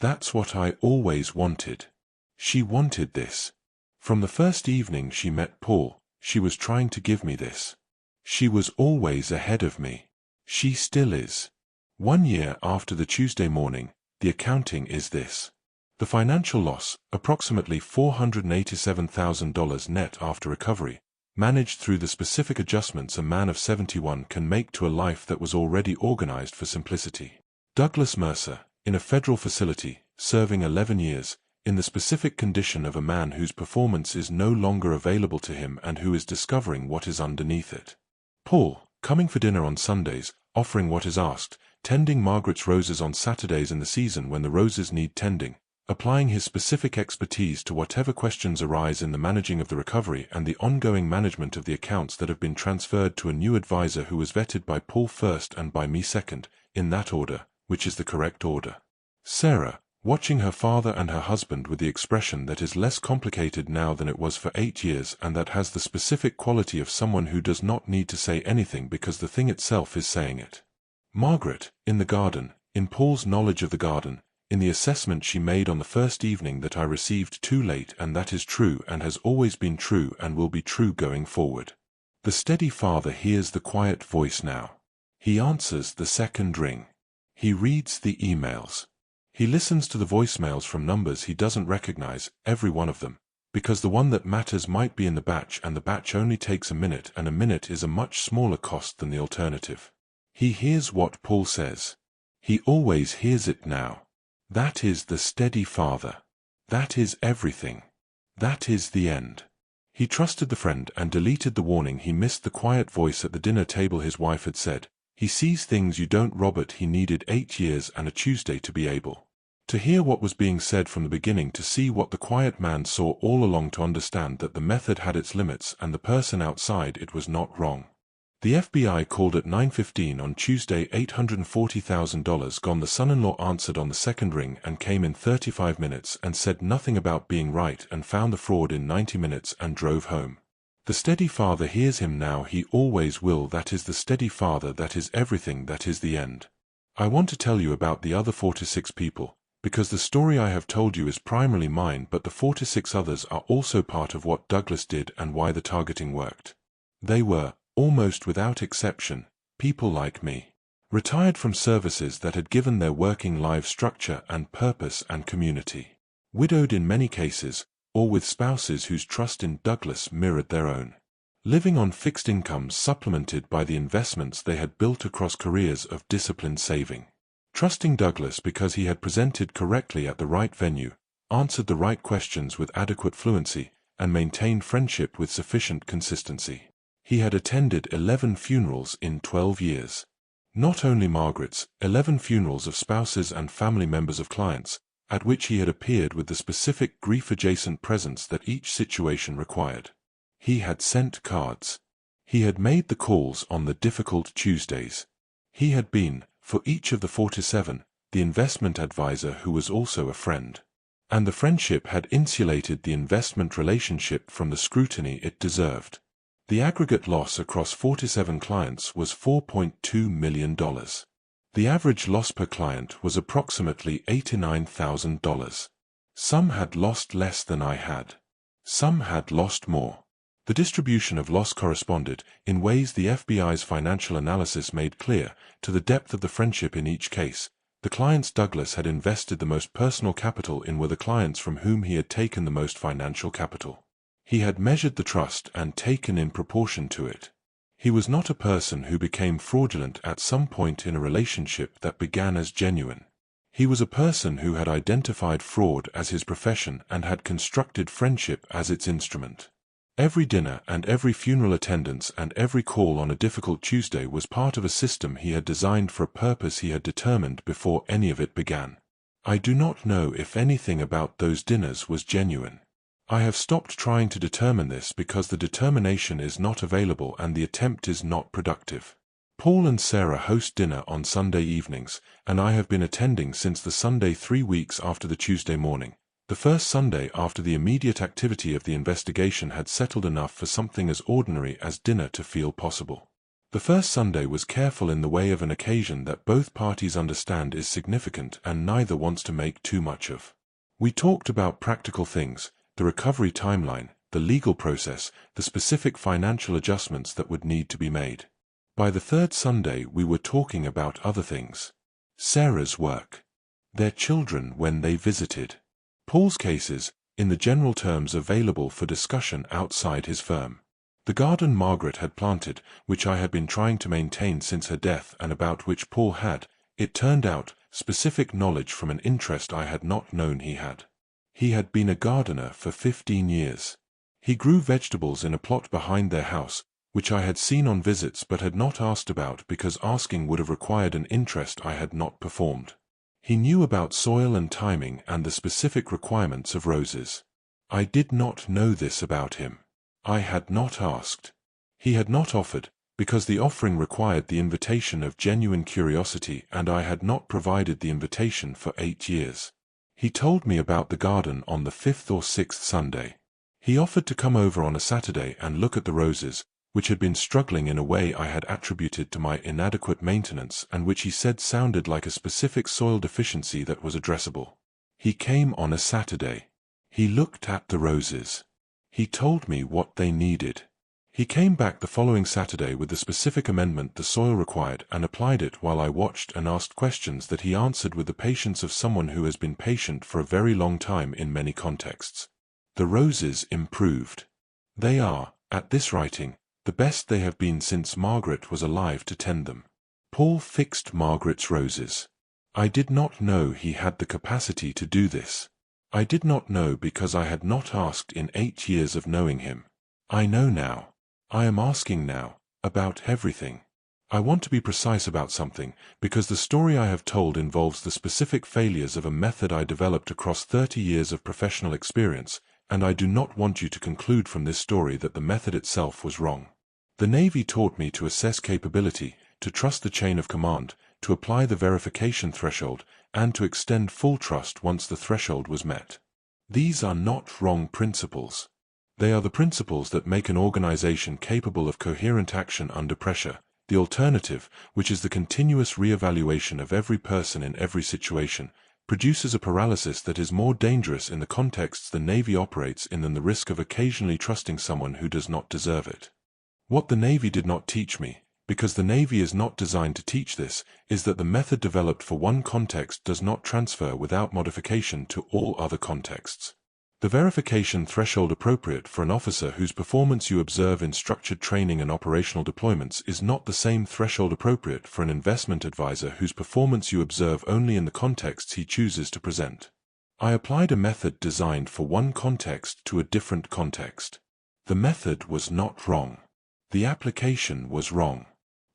That's what I always wanted." She wanted this. From the first evening she met Paul, she was trying to give me this. She was always ahead of me. She still is. 1 year after the Tuesday morning, the accounting is this. The financial loss, approximately $487,000 net after recovery, managed through the specific adjustments a man of 71 can make to a life that was already organized for simplicity. Douglas Mercer, in a federal facility, serving 11 years, in the specific condition of a man whose performance is no longer available to him and who is discovering what is underneath it. Paul, coming for dinner on Sundays, offering what is asked, tending Margaret's roses on Saturdays in the season when the roses need tending, applying his specific expertise to whatever questions arise in the managing of the recovery and the ongoing management of the accounts that have been transferred to a new advisor who was vetted by Paul first and by me second, in that order, which is the correct order. Sarah, watching her father and her husband with the expression that is less complicated now than it was for 8 years and that has the specific quality of someone who does not need to say anything because the thing itself is saying it. Margaret, in the garden, in Paul's knowledge of the garden, in the assessment she made on the first evening that I received too late, and that is true and has always been true and will be true going forward. The steady father hears the quiet voice now. He answers the second ring. He reads the emails. He listens to the voicemails from numbers he doesn't recognize, every one of them, because the one that matters might be in the batch and the batch only takes a minute and a minute is a much smaller cost than the alternative. He hears what Paul says. He always hears it now. That is the steady father. That is everything. That is the end. He trusted the friend and deleted the warning. He missed the quiet voice at the dinner table. His wife had said, "He sees things you don't, Robert." He needed 8 years and a Tuesday to be able to hear what was being said from the beginning, to see what the quiet man saw all along, to understand that the method had its limits and the person outside it was not wrong. The FBI called at 9:15 on Tuesday. $840,000 gone. The son-in-law answered on the second ring and came in 35 minutes and said nothing about being right and found the fraud in 90 minutes and drove home. The steady father hears him now. He always will. That is the steady father. That is everything. That is the end. I want to tell you about the other 46 people, because the story I have told you is primarily mine, but the 46 others are also part of what Douglas did and why the targeting worked. They were, almost without exception, people like me. Retired from services that had given their working lives structure and purpose and community. Widowed in many cases, or with spouses whose trust in Douglas mirrored their own. Living on fixed incomes supplemented by the investments they had built across careers of disciplined saving. Trusting Douglas because he had presented correctly at the right venue, answered the right questions with adequate fluency, and maintained friendship with sufficient consistency. He had attended 11 funerals in 12 years. Not only Margaret's, 11 funerals of spouses and family members of clients, at which he had appeared with the specific grief-adjacent presence that each situation required. He had sent cards. He had made the calls on the difficult Tuesdays. He had been, for each of the 47, the investment advisor who was also a friend. And the friendship had insulated the investment relationship from the scrutiny it deserved. The aggregate loss across 47 clients was $4.2 million. The average loss per client was approximately $89,000. Some had lost less than I had. Some had lost more. The distribution of loss corresponded, in ways the FBI's financial analysis made clear, to the depth of the friendship in each case. The clients Douglas had invested the most personal capital in were the clients from whom he had taken the most financial capital. He had measured the trust and taken in proportion to it. He was not a person who became fraudulent at some point in a relationship that began as genuine. He was a person who had identified fraud as his profession and had constructed friendship as its instrument. Every dinner and every funeral attendance and every call on a difficult Tuesday was part of a system he had designed for a purpose he had determined before any of it began. I do not know if anything about those dinners was genuine. I have stopped trying to determine this because the determination is not available and the attempt is not productive. Paul and Sarah host dinner on Sunday evenings, and I have been attending since the Sunday 3 weeks after the Tuesday morning, the first Sunday after the immediate activity of the investigation had settled enough for something as ordinary as dinner to feel possible. The first Sunday was careful in the way of an occasion that both parties understand is significant and neither wants to make too much of. We talked about practical things, the recovery timeline, the legal process, the specific financial adjustments that would need to be made. By the third Sunday we were talking about other things. Sarah's work. Their children when they visited. Paul's cases, in the general terms available for discussion outside his firm. The garden Margaret had planted, which I had been trying to maintain since her death and about which Paul had, it turned out, specific knowledge from an interest I had not known he had. He had been a gardener for 15 years. He grew vegetables in a plot behind their house, which I had seen on visits but had not asked about because asking would have required an interest I had not performed. He knew about soil and timing and the specific requirements of roses. I did not know this about him. I had not asked. He had not offered, because the offering required the invitation of genuine curiosity and I had not provided the invitation for 8 years. He told me about the garden on the 5th or 6th Sunday. He offered to come over on a Saturday and look at the roses, which had been struggling in a way I had attributed to my inadequate maintenance and which he said sounded like a specific soil deficiency that was addressable. He came on a Saturday. He looked at the roses. He told me what they needed. He came back the following Saturday with the specific amendment the soil required and applied it while I watched and asked questions that he answered with the patience of someone who has been patient for a very long time in many contexts. The roses improved. They are, at this writing, the best they have been since Margaret was alive to tend them. Paul fixed Margaret's roses. I did not know he had the capacity to do this. I did not know because I had not asked in 8 years of knowing him. I know now. I am asking now, about everything. I want to be precise about something, because the story I have told involves the specific failures of a method I developed across 30 years of professional experience, and I do not want you to conclude from this story that the method itself was wrong. The Navy taught me to assess capability, to trust the chain of command, to apply the verification threshold, and to extend full trust once the threshold was met. These are not wrong principles. They are the principles that make an organization capable of coherent action under pressure. The alternative, which is the continuous re-evaluation of every person in every situation, produces a paralysis that is more dangerous in the contexts the Navy operates in than the risk of occasionally trusting someone who does not deserve it. What the Navy did not teach me, because the Navy is not designed to teach this, is that the method developed for one context does not transfer without modification to all other contexts. The verification threshold appropriate for an officer whose performance you observe in structured training and operational deployments is not the same threshold appropriate for an investment advisor whose performance you observe only in the contexts he chooses to present. I applied a method designed for one context to a different context. The method was not wrong. The application was wrong.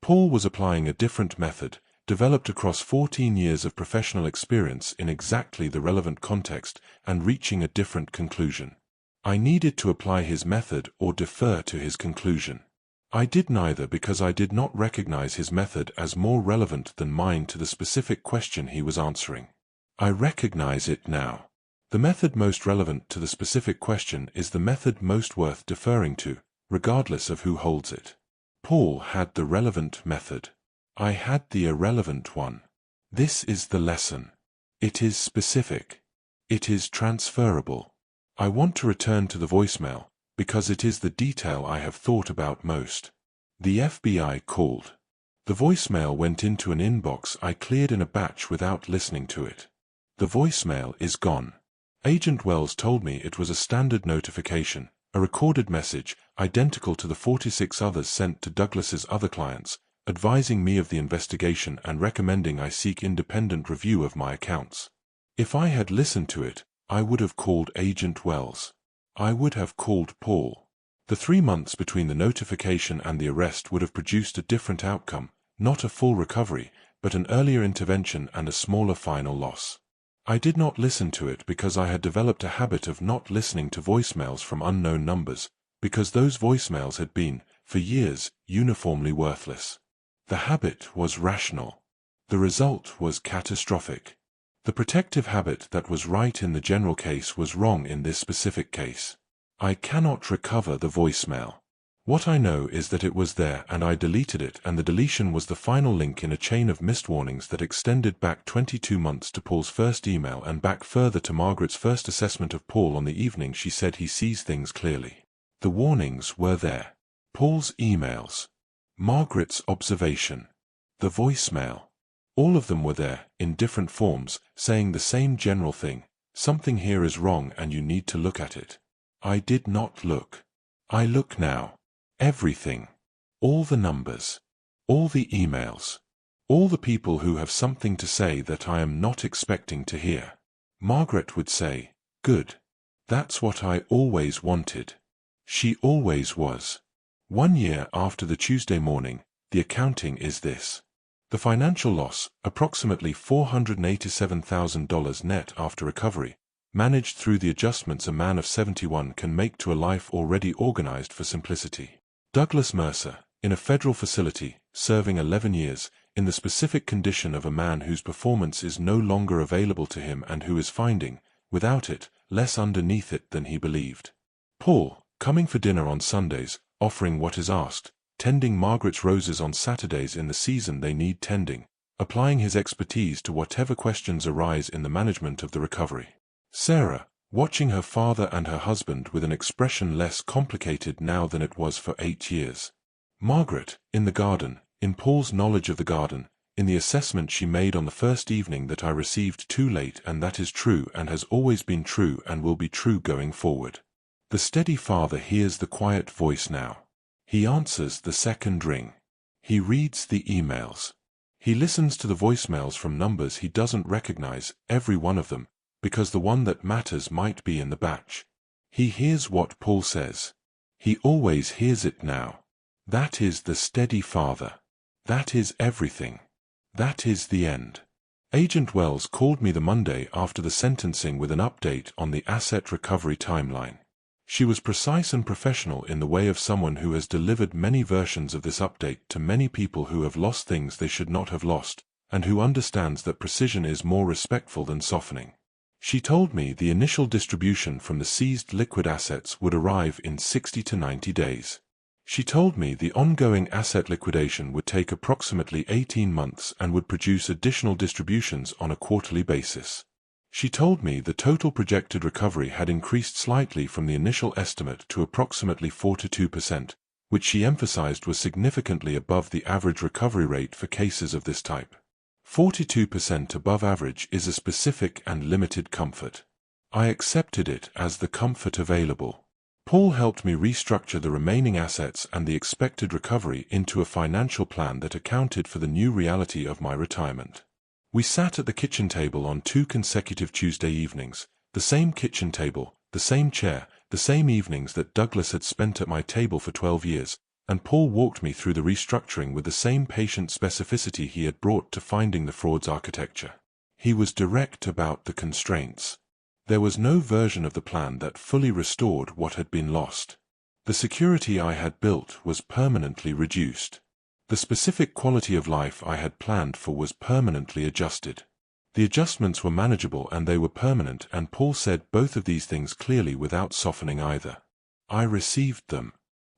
Paul was applying a different method, developed across 14 years of professional experience in exactly the relevant context, and reaching a different conclusion. I needed to apply his method or defer to his conclusion. I did neither because I did not recognize his method as more relevant than mine to the specific question he was answering. I recognize it now. The method most relevant to the specific question is the method most worth deferring to, regardless of who holds it. Paul had the relevant method. I had the irrelevant one. This is the lesson. It is specific. It is transferable. I want to return to the voicemail, because it is the detail I have thought about most. The FBI called. The voicemail went into an inbox I cleared in a batch without listening to it. The voicemail is gone. Agent Wells told me it was a standard notification, a recorded message, identical to the 46 others sent to Douglas's other clients, advising me of the investigation and recommending I seek independent review of my accounts. If I had listened to it, I would have called Agent Wells. I would have called Paul. The 3 months between the notification and the arrest would have produced a different outcome, not a full recovery, but an earlier intervention and a smaller final loss. I did not listen to it because I had developed a habit of not listening to voicemails from unknown numbers, because those voicemails had been, for years, uniformly worthless. The habit was rational. The result was catastrophic. The protective habit that was right in the general case was wrong in this specific case. I cannot recover the voicemail. What I know is that it was there and I deleted it, and the deletion was the final link in a chain of missed warnings that extended back 22 months to Paul's first email and back further to Margaret's first assessment of Paul on the evening she said he sees things clearly. The warnings were there. Paul's emails. Margaret's observation. The voicemail. All of them were there, in different forms, saying the same general thing: something here is wrong and you need to look at it. I did not look. I look now. Everything. All the numbers. All the emails. All the people who have something to say that I am not expecting to hear. Margaret would say, "Good. That's what I always wanted." She always was. 1 year after the Tuesday morning, the accounting is this. The financial loss, approximately $487,000 net after recovery, managed through the adjustments a man of 71 can make to a life already organized for simplicity. Douglas Mercer, in a federal facility, serving 11 years, in the specific condition of a man whose performance is no longer available to him and who is finding, without it, less underneath it than he believed. Paul, coming for dinner on Sundays, offering what is asked, tending Margaret's roses on Saturdays in the season they need tending, applying his expertise to whatever questions arise in the management of the recovery. Sarah, watching her father and her husband with an expression less complicated now than it was for 8 years. Margaret, in the garden, in Paul's knowledge of the garden, in the assessment she made on the first evening that I received too late, and that is true and has always been true and will be true going forward. The steady father hears the quiet voice now. He answers the second ring. He reads the emails. He listens to the voicemails from numbers he doesn't recognize, every one of them, because the one that matters might be in the batch. He hears what Paul says. He always hears it now. That is the steady father. That is everything. That is the end. Agent Wells called me the Monday after the sentencing with an update on the asset recovery timeline. She was precise and professional in the way of someone who has delivered many versions of this update to many people who have lost things they should not have lost, and who understands that precision is more respectful than softening. She told me the initial distribution from the seized liquid assets would arrive in 60 to 90 days. She told me the ongoing asset liquidation would take approximately 18 months and would produce additional distributions on a quarterly basis. She told me the total projected recovery had increased slightly from the initial estimate to approximately 42%, which she emphasized was significantly above the average recovery rate for cases of this type. 42% above average is a specific and limited comfort. I accepted it as the comfort available. Paul helped me restructure the remaining assets and the expected recovery into a financial plan that accounted for the new reality of my retirement. We sat at the kitchen table on 2 consecutive Tuesday evenings, the same kitchen table, the same chair, the same evenings that Douglas had spent at my table for 12 years, and Paul walked me through the restructuring with the same patient specificity he had brought to finding the fraud's architecture. He was direct about the constraints. There was no version of the plan that fully restored what had been lost. The security I had built was permanently reduced. The specific quality of life I had planned for was permanently adjusted. The adjustments were manageable and they were permanent, and Paul said both of these things clearly without softening either. I received them.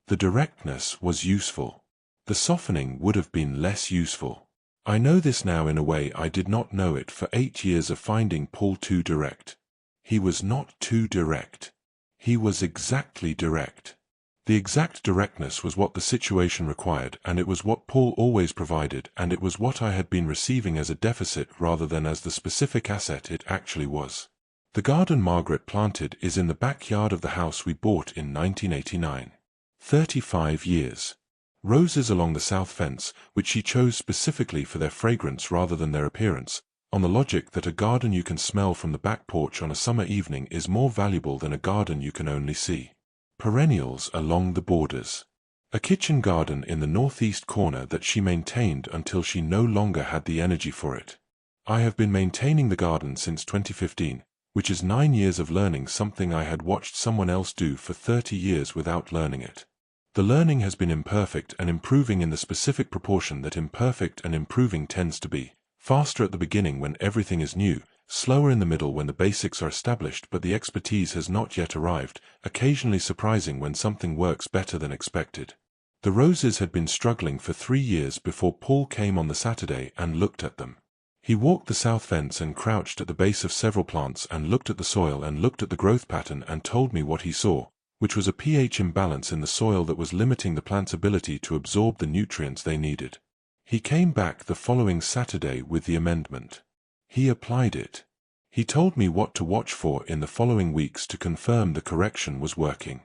The directness was useful. The softening would have been less useful. I know this now in a way I did not know it for 8 years of finding Paul too direct. He was not too direct. He was exactly direct. The exact directness was what the situation required, and it was what Paul always provided, and it was what I had been receiving as a deficit rather than as the specific asset it actually was. The garden Margaret planted is in the backyard of the house we bought in 1989. 35 years. Roses along the south fence, which she chose specifically for their fragrance rather than their appearance, on the logic that a garden you can smell from the back porch on a summer evening is more valuable than a garden you can only see. Perennials along the borders. A kitchen garden in the northeast corner that she maintained until she no longer had the energy for it. I have been maintaining the garden since 2015, which is 9 years of learning something I had watched someone else do for 30 years without learning it. The learning has been imperfect and improving in the specific proportion that imperfect and improving tends to be. Faster at the beginning when everything is new, slower in the middle when the basics are established but the expertise has not yet arrived, occasionally surprising when something works better than expected. The roses had been struggling for 3 years before Paul came on the Saturday and looked at them. He walked the south fence and crouched at the base of several plants and looked at the soil and looked at the growth pattern and told me what he saw, which was a pH imbalance in the soil that was limiting the plant's ability to absorb the nutrients they needed. He came back the following Saturday with the amendment. He applied it. He told me what to watch for in the following weeks to confirm the correction was working.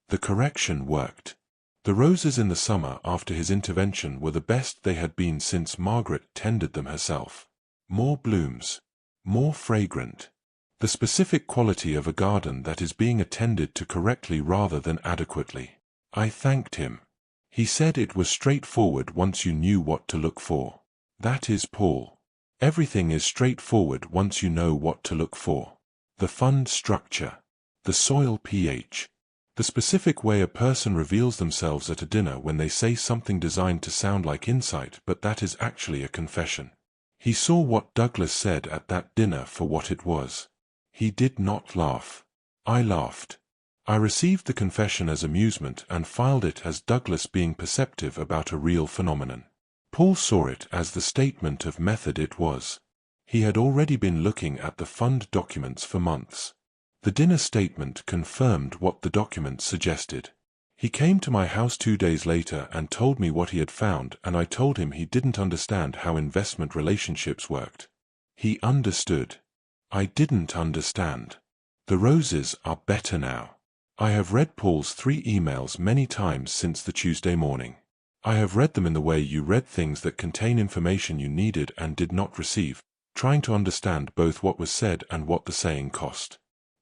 The correction worked. The roses in the summer after his intervention were the best they had been since Margaret tended them herself. More blooms. More fragrant. The specific quality of a garden that is being attended to correctly rather than adequately. I thanked him. He said it was straightforward once you knew what to look for. That is Paul. Everything is straightforward once you know what to look for. The fund structure. The soil pH. The specific way a person reveals themselves at a dinner when they say something designed to sound like insight but that is actually a confession. He saw what Douglas said at that dinner for what it was. He did not laugh. I laughed. I received the confession as amusement and filed it as Douglas being perceptive about a real phenomenon. Paul saw it as the statement of method it was. He had already been looking at the fund documents for months. The dinner statement confirmed what the documents suggested. He came to my house 2 days later and told me what he had found, and I told him he didn't understand how investment relationships worked. He understood. I didn't understand. The roses are better now. I have read Paul's 3 emails many times since the Tuesday morning. I have read them in the way you read things that contain information you needed and did not receive, trying to understand both what was said and what the saying cost.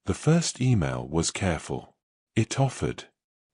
The first email was careful. It offered.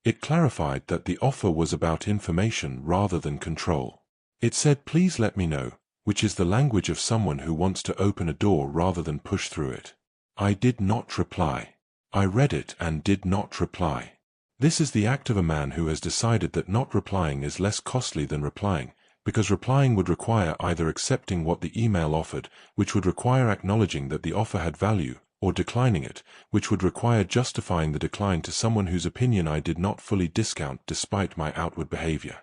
It clarified that the offer was about information rather than control. It said, "Please let me know," which is the language of someone who wants to open a door rather than push through it. I did not reply. I read it and did not reply. This is the act of a man who has decided that not replying is less costly than replying, because replying would require either accepting what the email offered, which would require acknowledging that the offer had value, or declining it, which would require justifying the decline to someone whose opinion I did not fully discount despite my outward behavior.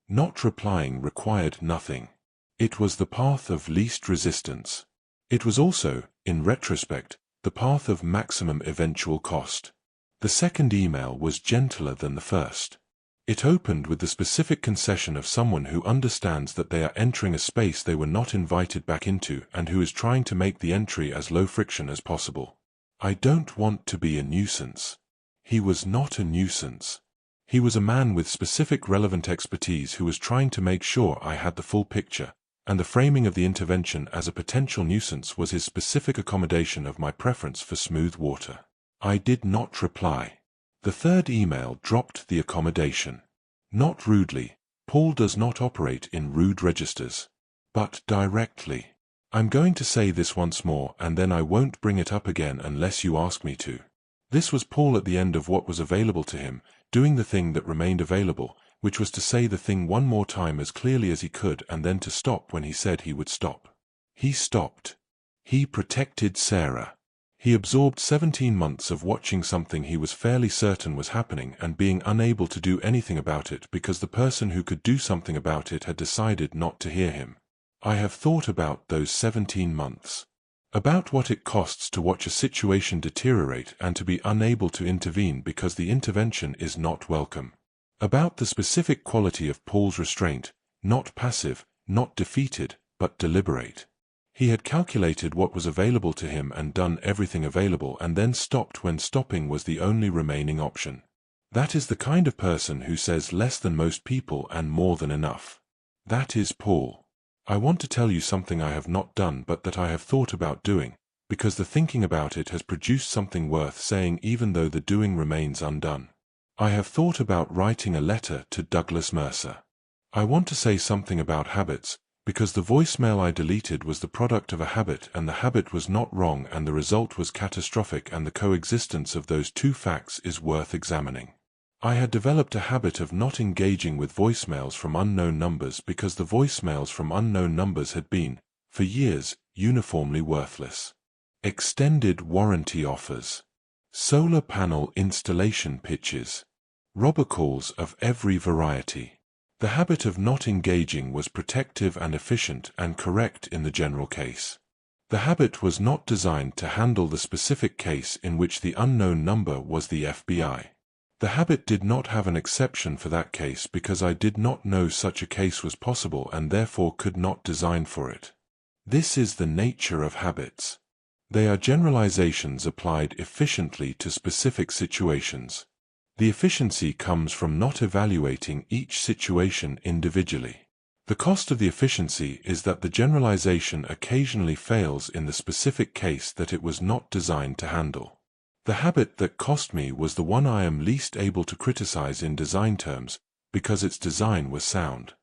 Not replying required nothing. It was the path of least resistance. It was also, in retrospect, the path of maximum eventual cost. The second email was gentler than the first. It opened with the specific concession of someone who understands that they are entering a space they were not invited back into and who is trying to make the entry as low friction as possible. I don't want to be a nuisance. He was not a nuisance. He was a man with specific relevant expertise who was trying to make sure I had the full picture, and the framing of the intervention as a potential nuisance was his specific accommodation of my preference for smooth water. I did not reply. The third email dropped the accommodation. Not rudely. Paul does not operate in rude registers. But directly. I'm going to say this once more and then I won't bring it up again unless you ask me to. This was Paul at the end of what was available to him, doing the thing that remained available, which was to say the thing one more time as clearly as he could and then to stop when he said he would stop. He stopped. He protected Sarah. He absorbed 17 months of watching something he was fairly certain was happening and being unable to do anything about it because the person who could do something about it had decided not to hear him. I have thought about those 17 months. About what it costs to watch a situation deteriorate and to be unable to intervene because the intervention is not welcome. About the specific quality of Paul's restraint, not passive, not defeated, but deliberate. He had calculated what was available to him and done everything available and then stopped when stopping was the only remaining option. That is the kind of person who says less than most people and more than enough. That is Paul. I want to tell you something I have not done but that I have thought about doing, because the thinking about it has produced something worth saying even though the doing remains undone. I have thought about writing a letter to Douglas Mercer. I want to say something about habits, because the voicemail I deleted was the product of a habit and the habit was not wrong and the result was catastrophic and the coexistence of those two facts is worth examining. I had developed a habit of not engaging with voicemails from unknown numbers because the voicemails from unknown numbers had been, for years, uniformly worthless. Extended warranty offers. Solar panel installation pitches. Robocalls of every variety. The habit of not engaging was protective and efficient and correct in the general case. The habit was not designed to handle the specific case in which the unknown number was the FBI. The habit did not have an exception for that case because I did not know such a case was possible and therefore could not design for it. This is the nature of habits. They are generalizations applied efficiently to specific situations. The efficiency comes from not evaluating each situation individually. The cost of the efficiency is that the generalization occasionally fails in the specific case that it was not designed to handle. The habit that cost me was the one I am least able to criticize in design terms, because its design was sound.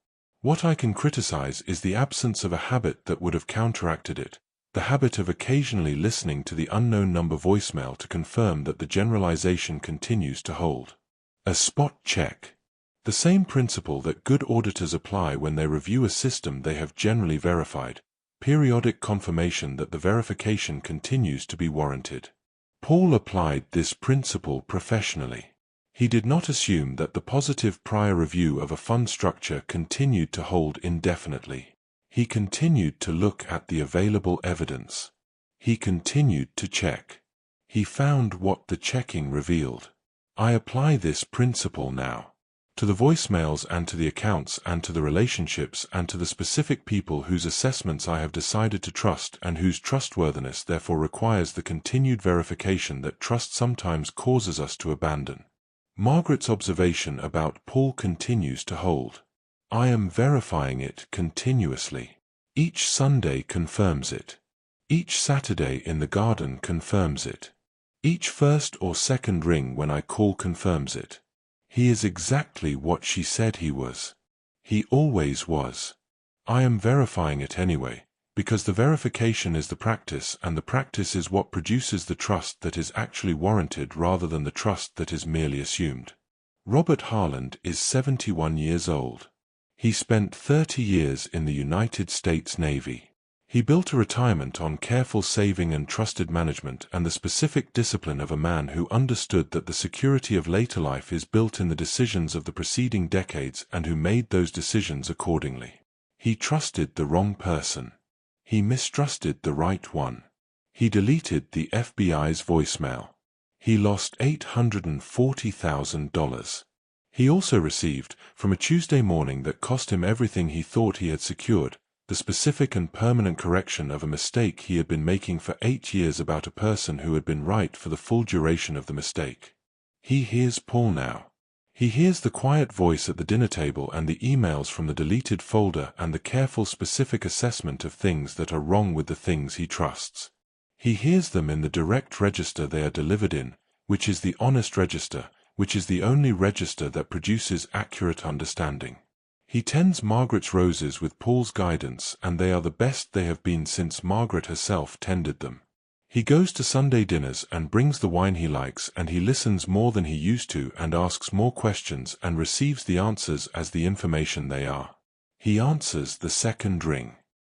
What I can criticize is the absence of a habit that would have counteracted it, the habit of occasionally listening to the unknown number voicemail to confirm that the generalization continues to hold. A spot check. The same principle that good auditors apply when they review a system they have generally verified, periodic confirmation that the verification continues to be warranted. Paul applied this principle professionally. He did not assume that the positive prior review of a fund structure continued to hold indefinitely. He continued to look at the available evidence. He continued to check. He found what the checking revealed. I apply this principle now to the voicemails and to the accounts and to the relationships and to the specific people whose assessments I have decided to trust and whose trustworthiness therefore requires the continued verification that trust sometimes causes us to abandon. Margaret's observation about Paul continues to hold. I am verifying it continuously. Each Sunday confirms it. Each Saturday in the garden confirms it. Each first or second ring when I call confirms it. He is exactly what she said he was. He always was. I am verifying it anyway, because the verification is the practice, and the practice is what produces the trust that is actually warranted rather than the trust that is merely assumed. Robert Harland is 71 years old. He spent 30 years in the United States Navy. He built a retirement on careful saving and trusted management and the specific discipline of a man who understood that the security of later life is built in the decisions of the preceding decades and who made those decisions accordingly. He trusted the wrong person. He mistrusted the right one. He deleted the FBI's voicemail. He lost $840,000. He also received, from a Tuesday morning that cost him everything he thought he had secured, the specific and permanent correction of a mistake he had been making for 8 years about a person who had been right for the full duration of the mistake. He hears Paul now. He hears the quiet voice at the dinner table and the emails from the deleted folder and the careful specific assessment of things that are wrong with the things he trusts. He hears them in the direct register they are delivered in, which is the honest register, which is the only register that produces accurate understanding. He tends Margaret's roses with Paul's guidance, and they are the best they have been since Margaret herself tended them. He goes to Sunday dinners and brings the wine he likes, and he listens more than he used to and asks more questions and receives the answers as the information they are. He answers the second ring.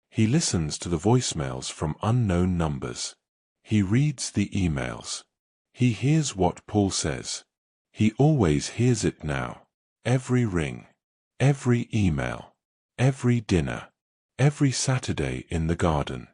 He listens to the voicemails from unknown numbers. He reads the emails. He hears what Paul says. He always hears it now. Every ring. Every email, every dinner, every Saturday in the garden.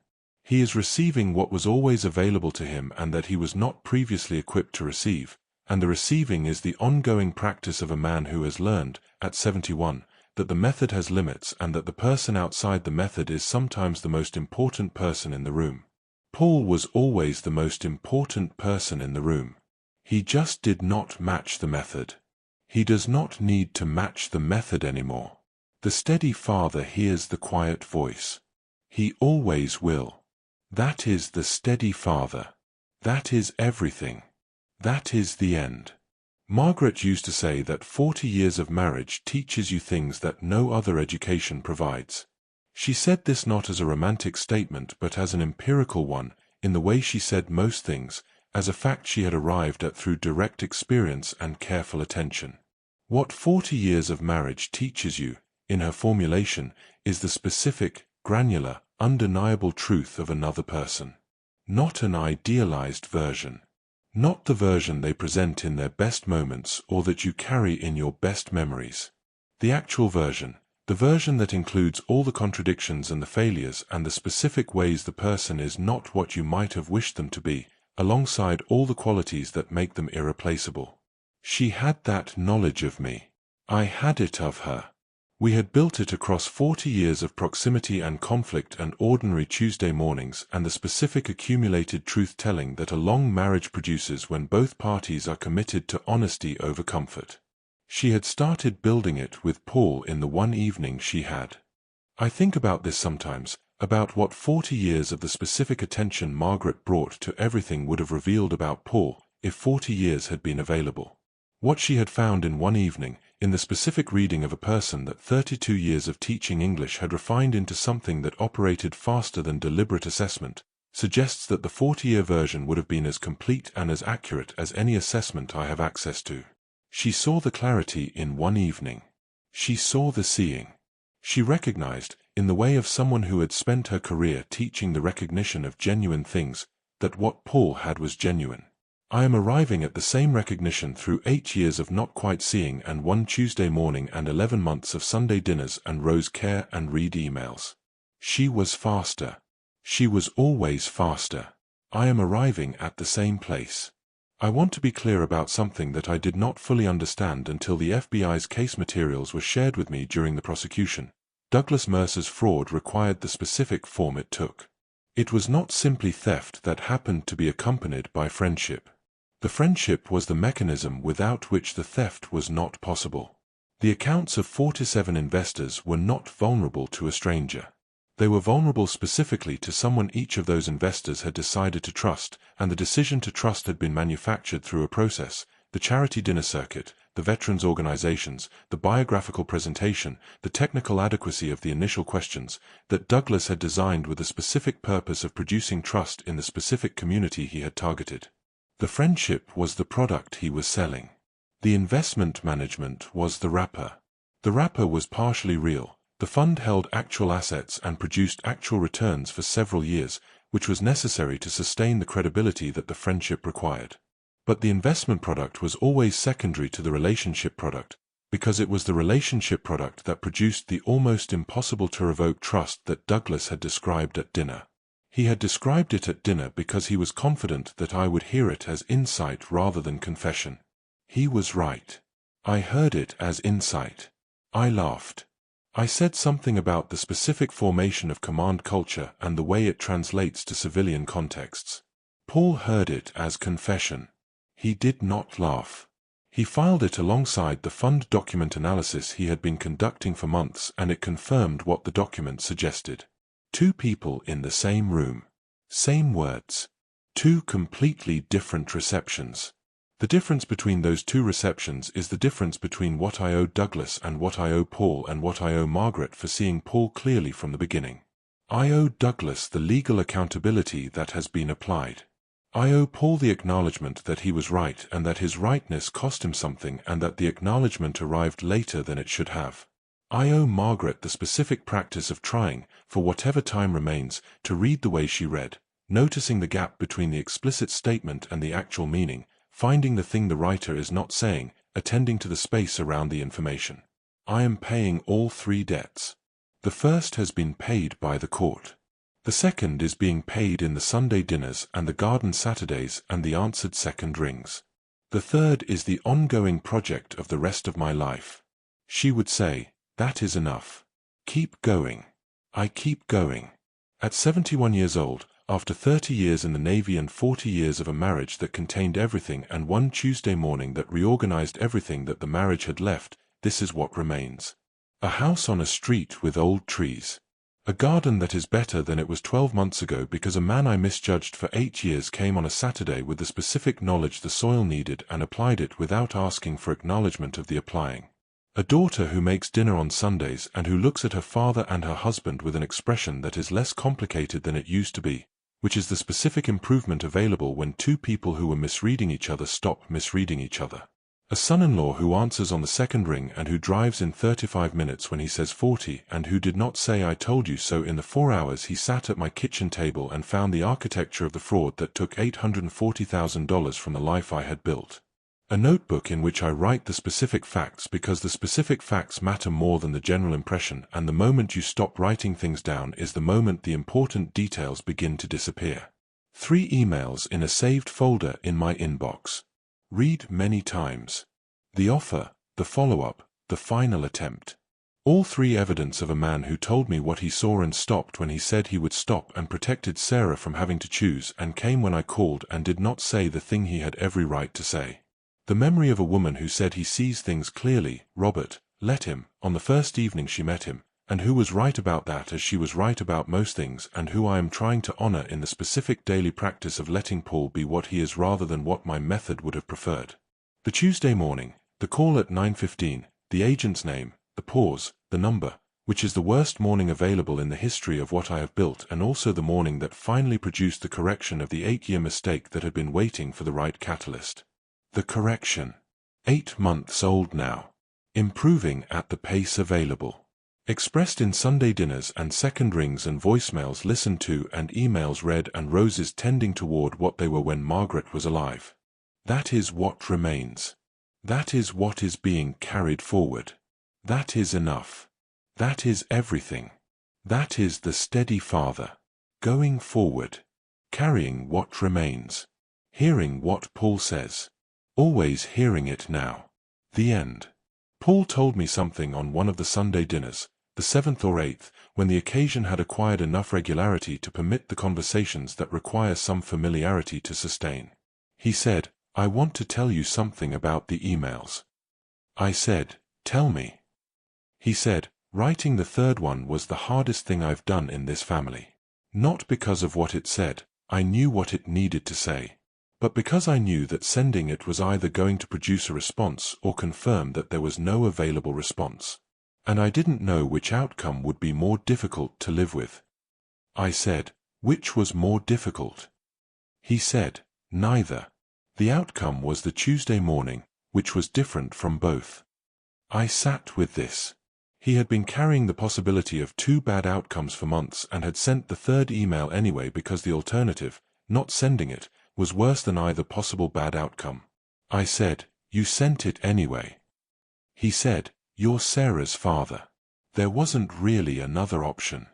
He is receiving what was always available to him and that he was not previously equipped to receive, and the receiving is the ongoing practice of a man who has learned, at 71, that the method has limits and that the person outside the method is sometimes the most important person in the room. Paul was always the most important person in the room. He just did not match the method. He does not need to match the method anymore. The steady father hears the quiet voice. He always will. That is the steady father. That is everything. That is the end. Margaret used to say that 40 years of marriage teaches you things that no other education provides. She said this not as a romantic statement but as an empirical one, in the way she said most things, as a fact she had arrived at through direct experience and careful attention. What 40 years of marriage teaches you, in her formulation, is the specific, granular, undeniable truth of another person. Not an idealized version. Not the version they present in their best moments or that you carry in your best memories. The actual version, the version that includes all the contradictions and the failures and the specific ways the person is not what you might have wished them to be, alongside all the qualities that make them irreplaceable. She had that knowledge of me. I had it of her. We had built it across 40 years of proximity and conflict and ordinary Tuesday mornings and the specific accumulated truth-telling that a long marriage produces when both parties are committed to honesty over comfort. She had started building it with Paul in the one evening she had. I think about this sometimes, about what 40 years of the specific attention Margaret brought to everything would have revealed about Paul if 40 years had been available. What she had found in one evening, in the specific reading of a person that 32 years of teaching English had refined into something that operated faster than deliberate assessment, suggests that the 40-year version would have been as complete and as accurate as any assessment I have access to. She saw the clarity in one evening. She saw the seeing. She recognized, in the way of someone who had spent her career teaching the recognition of genuine things, that what Paul had was genuine. I am arriving at the same recognition through 8 years of not quite seeing and one Tuesday morning and 11 months of Sunday dinners and Rose care and read emails. She was faster. She was always faster. I am arriving at the same place. I want to be clear about something that I did not fully understand until the FBI's case materials were shared with me during the prosecution. Douglas Mercer's fraud required the specific form it took. It was not simply theft that happened to be accompanied by friendship. The friendship was the mechanism without which the theft was not possible. The accounts of 47 investors were not vulnerable to a stranger. They were vulnerable specifically to someone each of those investors had decided to trust, and the decision to trust had been manufactured through a process, the charity dinner circuit, the veterans organizations, the biographical presentation, the technical adequacy of the initial questions, that Douglas had designed with the specific purpose of producing trust in the specific community he had targeted. The friendship was the product he was selling. The investment management was the wrapper. The wrapper was partially real. The fund held actual assets and produced actual returns for several years, which was necessary to sustain the credibility that the friendship required. But the investment product was always secondary to the relationship product, because it was the relationship product that produced the almost impossible to revoke trust that Douglas had described at dinner. He had described it at dinner because he was confident that I would hear it as insight rather than confession. He was right. I heard it as insight. I laughed. I said something about the specific formation of command culture and the way it translates to civilian contexts. Paul heard it as confession. He did not laugh. He filed it alongside the fund document analysis he had been conducting for months, and it confirmed what the document suggested. Two people in the same room. Same words. Two completely different receptions. The difference between those two receptions is the difference between what I owe Douglas and what I owe Paul and what I owe Margaret for seeing Paul clearly from the beginning. I owe Douglas the legal accountability that has been applied. I owe Paul the acknowledgement that he was right and that his rightness cost him something and that the acknowledgement arrived later than it should have. I owe Margaret the specific practice of trying, for whatever time remains, to read the way she read, noticing the gap between the explicit statement and the actual meaning, finding the thing the writer is not saying, attending to the space around the information. I am paying all three debts. The first has been paid by the court. The second is being paid in the Sunday dinners and the garden Saturdays and the answered second rings. The third is the ongoing project of the rest of my life. She would say, "That is enough. Keep going." I keep going. At 71 years old, after 30 years in the Navy and 40 years of a marriage that contained everything and one Tuesday morning that reorganized everything that the marriage had left, this is what remains. A house on a street with old trees. A garden that is better than it was 12 months ago because a man I misjudged for 8 years came on a Saturday with the specific knowledge the soil needed and applied it without asking for acknowledgement of the applying. A daughter who makes dinner on Sundays and who looks at her father and her husband with an expression that is less complicated than it used to be, which is the specific improvement available when two people who were misreading each other stop misreading each other. A son-in-law who answers on the second ring and who drives in 35 minutes when he says 40 and who did not say "I told you so" in the 4 hours he sat at my kitchen table and found the architecture of the fraud that took $840,000 from the life I had built. A notebook in which I write the specific facts because the specific facts matter more than the general impression, and the moment you stop writing things down is the moment the important details begin to disappear. 3 emails in a saved folder in my inbox. Read many times. The offer, the follow-up, the final attempt. All three evidence of a man who told me what he saw and stopped when he said he would stop and protected Sarah from having to choose and came when I called and did not say the thing he had every right to say. The memory of a woman who said he sees things clearly, Robert, let him, on the first evening she met him, and who was right about that as she was right about most things and who I am trying to honor in the specific daily practice of letting Paul be what he is rather than what my method would have preferred. The Tuesday morning, the call at 9:15, the agent's name, the pause, the number, which is the worst morning available in the history of what I have built and also the morning that finally produced the correction of the 8-year mistake that had been waiting for the right catalyst. The correction. 8 months old now. Improving at the pace available. Expressed in Sunday dinners and second rings and voicemails listened to and emails read and roses tending toward what they were when Margaret was alive. That is what remains. That is what is being carried forward. That is enough. That is everything. That is the steady Father. Going forward. Carrying what remains. Hearing what Paul says. Always hearing it now. The end. Paul told me something on one of the Sunday dinners, the 7th or 8th, when the occasion had acquired enough regularity to permit the conversations that require some familiarity to sustain. He said, I want to tell you something about the emails. I said, tell me. He said, writing the third one was the hardest thing I've done in this family. Not because of what it said, I knew what it needed to say. But because I knew that sending it was either going to produce a response or confirm that there was no available response. And I didn't know which outcome would be more difficult to live with. I said, which was more difficult? He said, neither. The outcome was the Tuesday morning, which was different from both. I sat with this. He had been carrying the possibility of 2 bad outcomes for months and had sent the third email anyway because the alternative, not sending it, was worse than either possible bad outcome. I said, you sent it anyway. He said, you're Sarah's father. There wasn't really another option.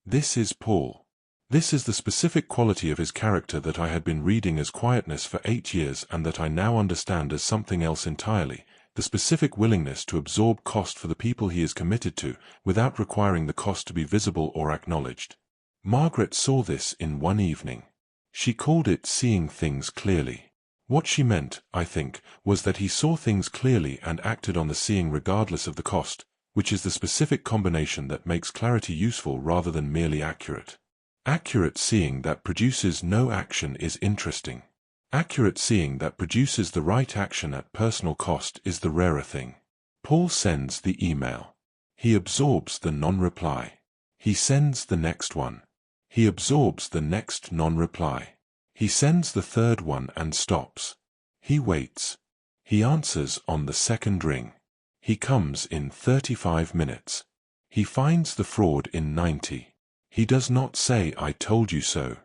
This is Paul. This is the specific quality of his character that I had been reading as quietness for 8 years and that I now understand as something else entirely, the specific willingness to absorb cost for the people he is committed to, without requiring the cost to be visible or acknowledged. Margaret saw this in one evening. She called it seeing things clearly. What she meant, I think, was that he saw things clearly and acted on the seeing regardless of the cost, which is the specific combination that makes clarity useful rather than merely accurate. Accurate seeing that produces no action is interesting. Accurate seeing that produces the right action at personal cost is the rarer thing. Paul sends the email. He absorbs the non-reply. He sends the next one. He absorbs the next non-reply. He sends the third one and stops. He waits. He answers on the second ring. He comes in 35 minutes. He finds the fraud in 90. He does not say, I told you so.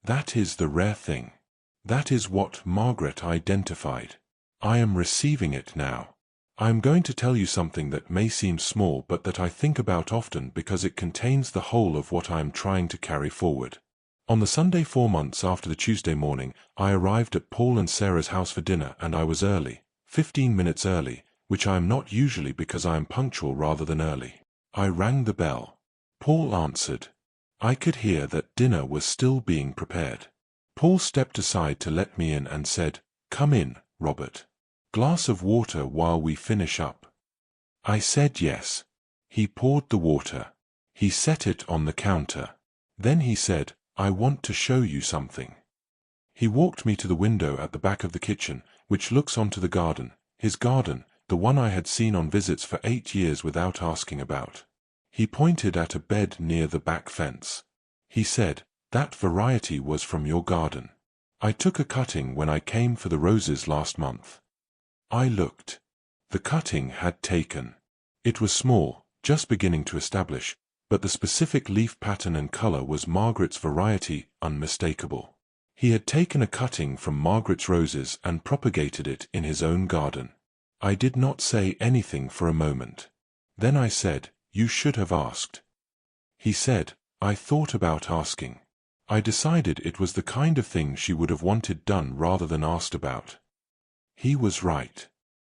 That is the rare thing. That is what Margaret identified. I am receiving it now. I am going to tell you something that may seem small but that I think about often because it contains the whole of what I am trying to carry forward. On the Sunday 4 months after the Tuesday morning, I arrived at Paul and Sarah's house for dinner and I was early, 15 minutes early, which I am not usually because I am punctual rather than early. I rang the bell. Paul answered. I could hear that dinner was still being prepared. Paul stepped aside to let me in and said, come in, Robert. Glass of water while we finish up. I said yes. He poured the water. He set it on the counter. Then he said, I want to show you something. He walked me to the window at the back of the kitchen, which looks onto the garden, his garden, the one I had seen on visits for 8 years without asking about. He pointed at a bed near the back fence. He said, that variety was from your garden. I took a cutting when I came for the roses last month. I looked. The cutting had taken. It was small, just beginning to establish, but the specific leaf pattern and color was Margaret's variety, unmistakable. He had taken a cutting from Margaret's roses and propagated it in his own garden. I did not say anything for a moment. Then I said, you should have asked. He said, I thought about asking. I decided it was the kind of thing she would have wanted done rather than asked about. He was right.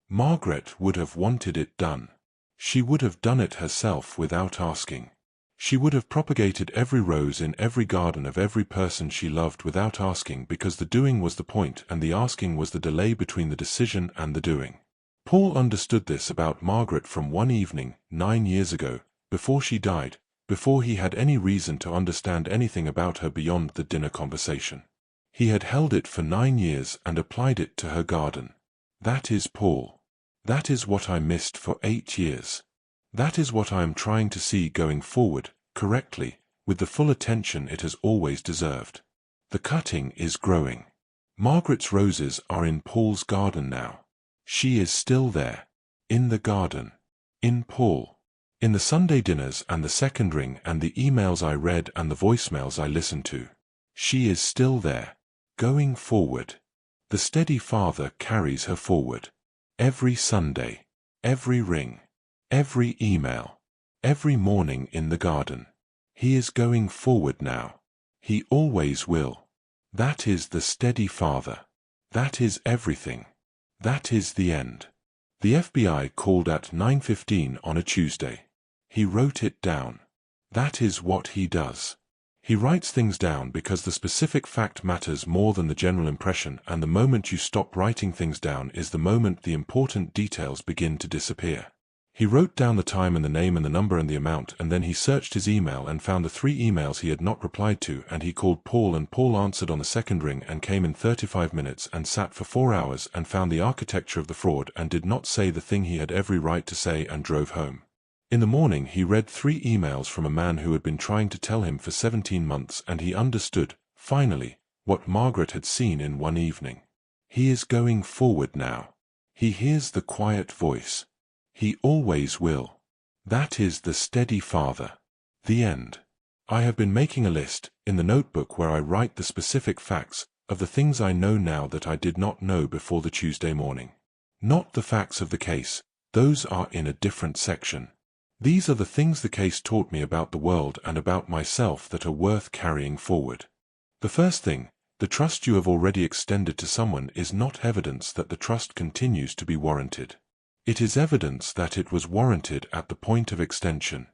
Margaret would have wanted it done. She would have done it herself without asking. She would have propagated every rose in every garden of every person she loved without asking, because the doing was the point and the asking was the delay between the decision and the doing. Paul understood this about Margaret from one evening, 9 years ago, before she died, before he had any reason to understand anything about her beyond the dinner conversation. He had held it for 9 years and applied it to her garden. That is Paul. That is what I missed for 8 years. That is what I am trying to see going forward, correctly, with the full attention it has always deserved. The cutting is growing. Margaret's roses are in Paul's garden now. She is still there. In the garden. In Paul. In the Sunday dinners and the second ring and the emails I read and the voicemails I listened to. She is still there. Going forward. The steady Father carries her forward. Every Sunday. Every ring. Every email. Every morning in the garden. He is going forward now. He always will. That is the steady Father. That is everything. That is the end. The FBI called at 9:15 on a Tuesday. He wrote it down. That is what he does. He writes things down because the specific fact matters more than the general impression, and the moment you stop writing things down is the moment the important details begin to disappear. He wrote down the time and the name and the number and the amount, and then he searched his email and found the 3 emails he had not replied to, and he called Paul, and Paul answered on the second ring and came in 35 minutes and sat for 4 hours and found the architecture of the fraud and did not say the thing he had every right to say and drove home. In the morning he read 3 emails from a man who had been trying to tell him for 17 months, and he understood, finally, what Margaret had seen in one evening. He is going forward now. He hears the quiet voice. He always will. That is the steady Father. The end. I have been making a list, in the notebook where I write the specific facts, of the things I know now that I did not know before the Tuesday morning. Not the facts of the case, those are in a different section. These are the things the case taught me about the world and about myself that are worth carrying forward. The first thing, the trust you have already extended to someone is not evidence that the trust continues to be warranted. It is evidence that it was warranted at the point of extension.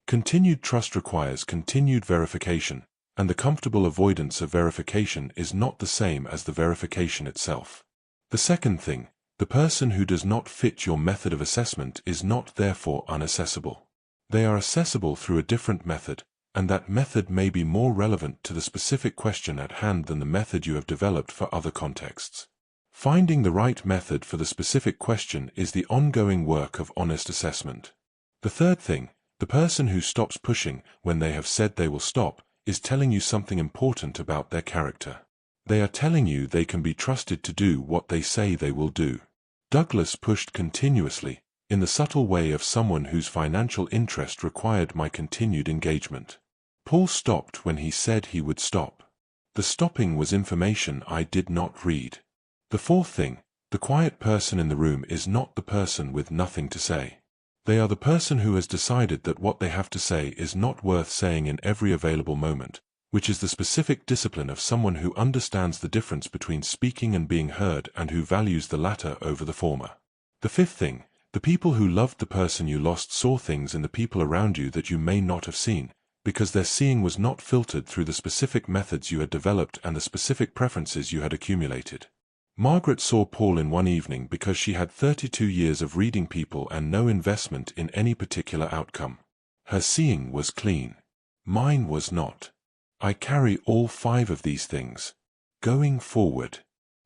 Continued trust requires continued verification, and the comfortable avoidance of verification is not the same as the verification itself. The second thing, the person who does not fit your method of assessment is not therefore unaccessible. They are accessible through a different method, and that method may be more relevant to the specific question at hand than the method you have developed for other contexts. Finding the right method for the specific question is the ongoing work of honest assessment. The third thing, the person who stops pushing when they have said they will stop is telling you something important about their character. They are telling you they can be trusted to do what they say they will do. Douglas pushed continuously, in the subtle way of someone whose financial interest required my continued engagement. Paul stopped when he said he would stop. The stopping was information I did not read. The fourth thing, the quiet person in the room is not the person with nothing to say. They are the person who has decided that what they have to say is not worth saying in every available moment, which is the specific discipline of someone who understands the difference between speaking and being heard and who values the latter over the former. The fifth thing, the people who loved the person you lost saw things in the people around you that you may not have seen, because their seeing was not filtered through the specific methods you had developed and the specific preferences you had accumulated. Margaret saw Paul in one evening because she had 32 years of reading people and no investment in any particular outcome. Her seeing was clean. Mine was not. I carry all 5 of these things. Going forward.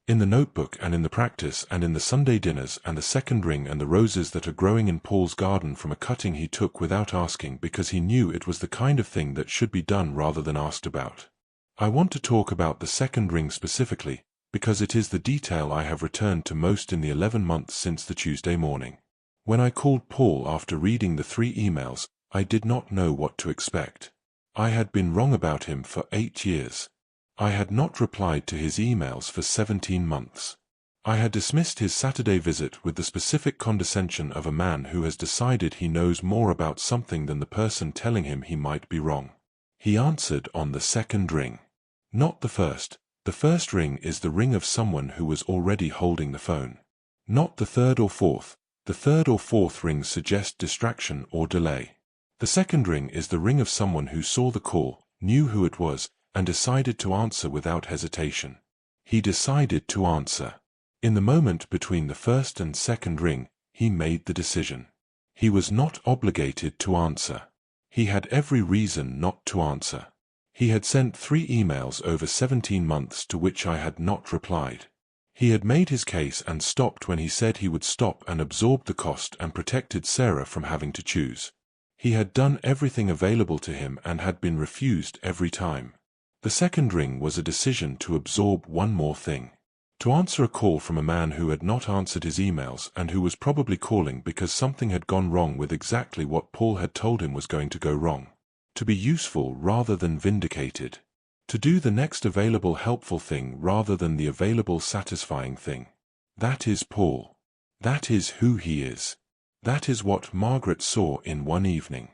In the notebook and in the practice and in the Sunday dinners and the second ring and the roses that are growing in Paul's garden from a cutting he took without asking because he knew it was the kind of thing that should be done rather than asked about. I want to talk about the second ring specifically, because it is the detail I have returned to most in the 11 months since the Tuesday morning. When I called Paul after reading the 3 emails, I did not know what to expect. I had been wrong about him for 8 years. I had not replied to his emails for 17 months. I had dismissed his Saturday visit with the specific condescension of a man who has decided he knows more about something than the person telling him he might be wrong. He answered on the second ring. Not the first. The first ring is the ring of someone who was already holding the phone. Not the third or fourth. The third or fourth rings suggest distraction or delay. The second ring is the ring of someone who saw the call, knew who it was, and decided to answer without hesitation. He decided to answer. In the moment between the first and second ring, he made the decision. He was not obligated to answer. He had every reason not to answer. He had sent 3 emails over 17 months to which I had not replied. He had made his case and stopped when he said he would stop and absorbed the cost and protected Sarah from having to choose. He had done everything available to him and had been refused every time. The second ring was a decision to absorb one more thing. To answer a call from a man who had not answered his emails and who was probably calling because something had gone wrong with exactly what Paul had told him was going to go wrong. To be useful rather than vindicated. To do the next available helpful thing rather than the available satisfying thing. That is Paul. That is who he is. That is what Margaret saw in one evening.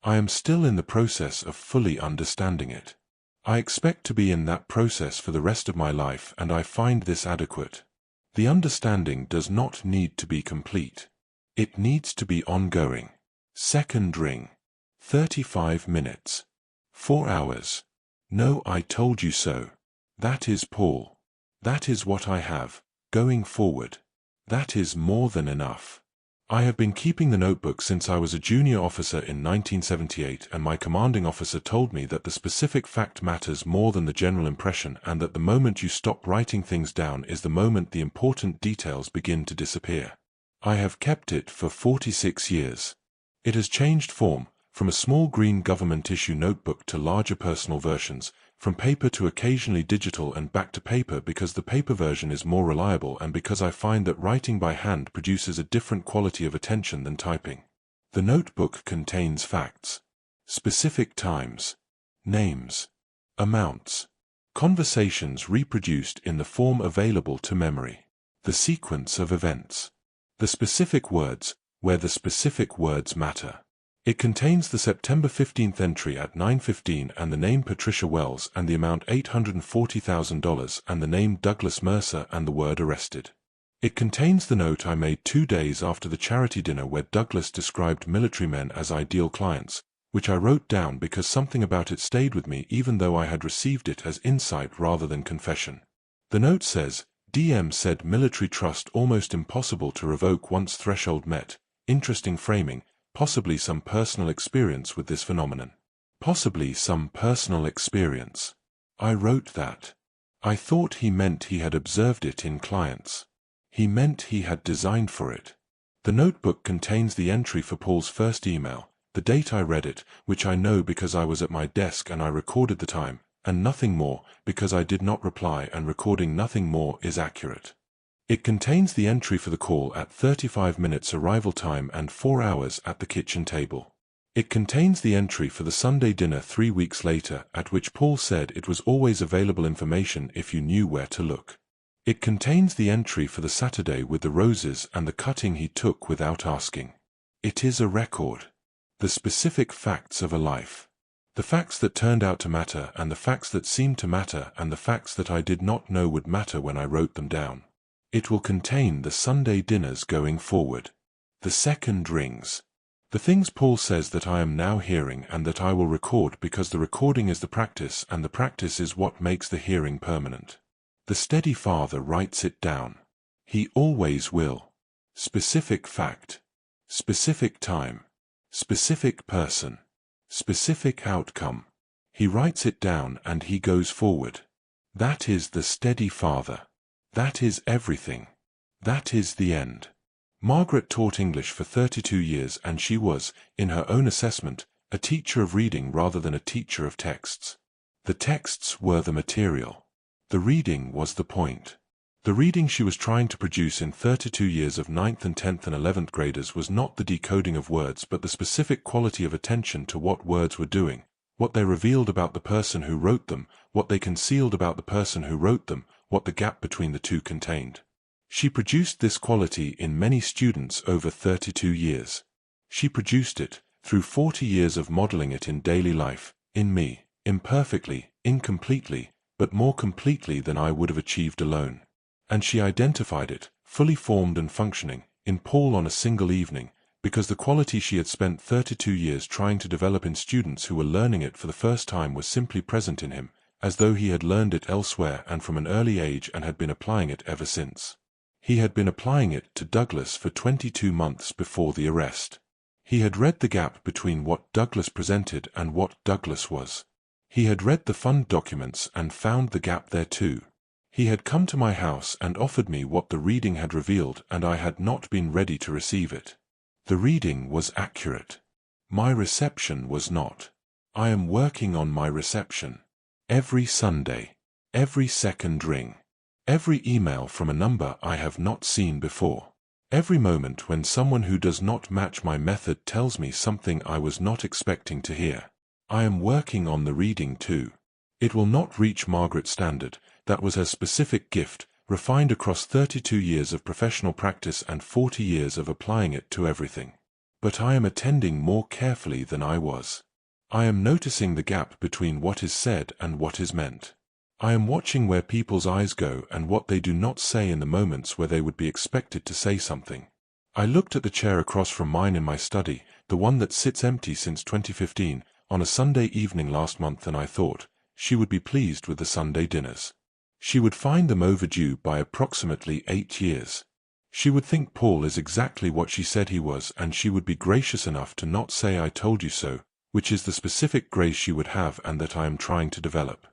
I am still in the process of fully understanding it. I expect to be in that process for the rest of my life, and I find this adequate. The understanding does not need to be complete. It needs to be ongoing. Second ring. 35 minutes. 4 hours. No, I told you so. That is Paul. That is what I have, going forward. That is more than enough. I have been keeping the notebook since I was a junior officer in 1978, and my commanding officer told me that the specific fact matters more than the general impression, and that the moment you stop writing things down is the moment the important details begin to disappear. I have kept it for 46 years. It has changed form, from a small green government issue notebook to larger personal versions, from paper to occasionally digital and back to paper, because the paper version is more reliable and because I find that writing by hand produces a different quality of attention than typing. The notebook contains facts, specific times, names, amounts, conversations reproduced in the form available to memory, the sequence of events, the specific words, where the specific words matter. It contains the September 15th entry at 9:15 and the name Patricia Wells and the amount $840,000 and the name Douglas Mercer and the word arrested. It contains the note I made 2 days after the charity dinner where Douglas described military men as ideal clients, which I wrote down because something about it stayed with me even though I had received it as insight rather than confession. The note says, DM said military trust almost impossible to revoke once threshold met. Interesting framing. Possibly some personal experience with this phenomenon. Possibly some personal experience. I wrote that. I thought he meant he had observed it in clients. He meant he had designed for it. The notebook contains the entry for Paul's first email, the date I read it, which I know because I was at my desk and I recorded the time, and nothing more, because I did not reply, and recording nothing more is accurate. It contains the entry for the call at 35 minutes arrival time and 4 hours at the kitchen table. It contains the entry for the Sunday dinner 3 weeks later, at which Paul said it was always available information if you knew where to look. It contains the entry for the Saturday with the roses and the cutting he took without asking. It is a record. The specific facts of a life. The facts that turned out to matter and the facts that seemed to matter and the facts that I did not know would matter when I wrote them down. It will contain the Sunday dinners going forward. The second rings. The things Paul says that I am now hearing and that I will record because the recording is the practice and the practice is what makes the hearing permanent. The steady father writes it down. He always will. Specific fact. Specific time. Specific person. Specific outcome. He writes it down and he goes forward. That is the steady father. That is everything. That is the end. Margaret taught English for 32 years and she was, in her own assessment, a teacher of reading rather than a teacher of texts. The texts were the material. The reading was the point. The reading she was trying to produce in 32 years of 9th and 10th and 11th graders was not the decoding of words but the specific quality of attention to what words were doing, what they revealed about the person who wrote them, what they concealed about the person who wrote them, what the gap between the two contained. She produced this quality in many students over 32 years. She produced it, through 40 years of modeling it in daily life, in me, imperfectly, incompletely, but more completely than I would have achieved alone. And she identified it, fully formed and functioning, in Paul on a single evening, because the quality she had spent 32 years trying to develop in students who were learning it for the first time was simply present in him, as though he had learned it elsewhere and from an early age and had been applying it ever since. He had been applying it to Douglas for 22 months before the arrest. He had read the gap between what Douglas presented and what Douglas was. He had read the fund documents and found the gap there too. He had come to my house and offered me what the reading had revealed, and I had not been ready to receive it. The reading was accurate. My reception was not. I am working on my reception. Every Sunday, every second ring, every email from a number I have not seen before, every moment when someone who does not match my method tells me something I was not expecting to hear. I am working on the reading too. It will not reach Margaret's standard. That was her specific gift, refined across 32 years of professional practice and 40 years of applying it to everything. But I am attending more carefully than I was. I am noticing the gap between what is said and what is meant. I am watching where people's eyes go and what they do not say in the moments where they would be expected to say something. I looked at the chair across from mine in my study, the one that sits empty since 2015, on a Sunday evening last month, and I thought, she would be pleased with the Sunday dinners. She would find them overdue by approximately 8 years. She would think Paul is exactly what she said he was, and she would be gracious enough to not say "I told you so," which is the specific grace she would have and that I am trying to develop.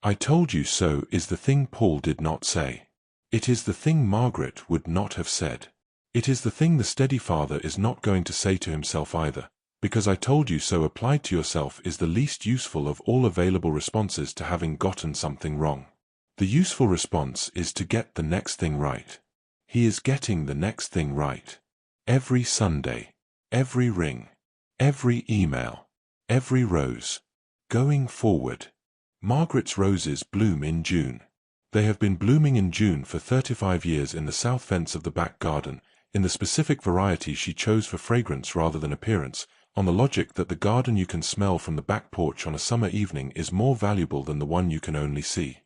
"I told you so" is the thing Paul did not say. It is the thing Margaret would not have said. It is the thing the steady father is not going to say to himself either, because "I told you so" applied to yourself is the least useful of all available responses to having gotten something wrong. The useful response is to get the next thing right. He is getting the next thing right. Every Sunday, every ring, every email, every rose. Going forward. Margaret's roses bloom in June. They have been blooming in June for 35 years in the south fence of the back garden, in the specific variety she chose for fragrance rather than appearance, on the logic that the garden you can smell from the back porch on a summer evening is more valuable than the one you can only see.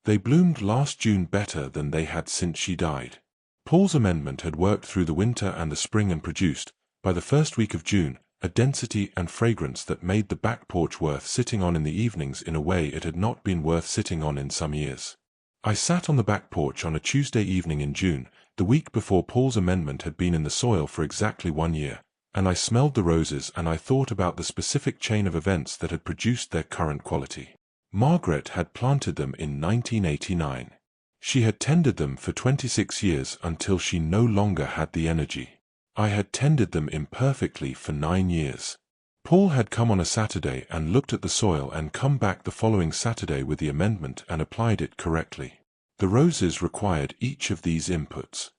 They bloomed last June better than they had since she died. Paul's amendment had worked through the winter and the spring and produced, by the first week of June, a density and fragrance that made the back porch worth sitting on in the evenings in a way it had not been worth sitting on in some years. I sat on the back porch on a Tuesday evening in June, the week before Paul's amendment had been in the soil for exactly 1 year, and I smelled the roses and I thought about the specific chain of events that had produced their current quality. Margaret had planted them in 1989. She had tended them for 26 years until she no longer had the energy. I had tended them imperfectly for 9 years. Paul had come on a Saturday and looked at the soil and come back the following Saturday with the amendment and applied it correctly. The roses required each of these inputs.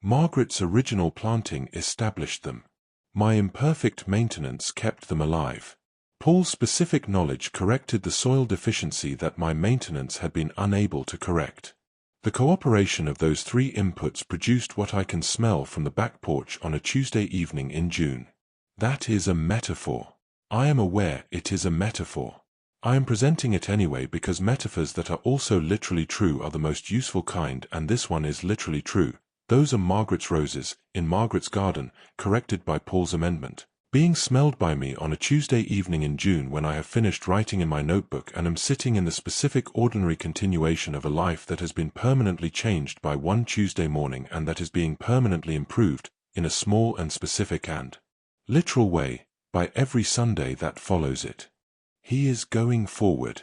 Margaret's original planting established them. My imperfect maintenance kept them alive. Paul's specific knowledge corrected the soil deficiency that my maintenance had been unable to correct. The cooperation of those 3 inputs produced what I can smell from the back porch on a Tuesday evening in June. That is a metaphor. I am aware it is a metaphor. I am presenting it anyway because metaphors that are also literally true are the most useful kind, and this one is literally true. Those are Margaret's roses, in Margaret's garden, corrected by Paul's amendment, being smelled by me on a Tuesday evening in June when I have finished writing in my notebook and am sitting in the specific ordinary continuation of a life that has been permanently changed by one Tuesday morning and that is being permanently improved, in a small and specific and literal way, by every Sunday that follows it. He is going forward.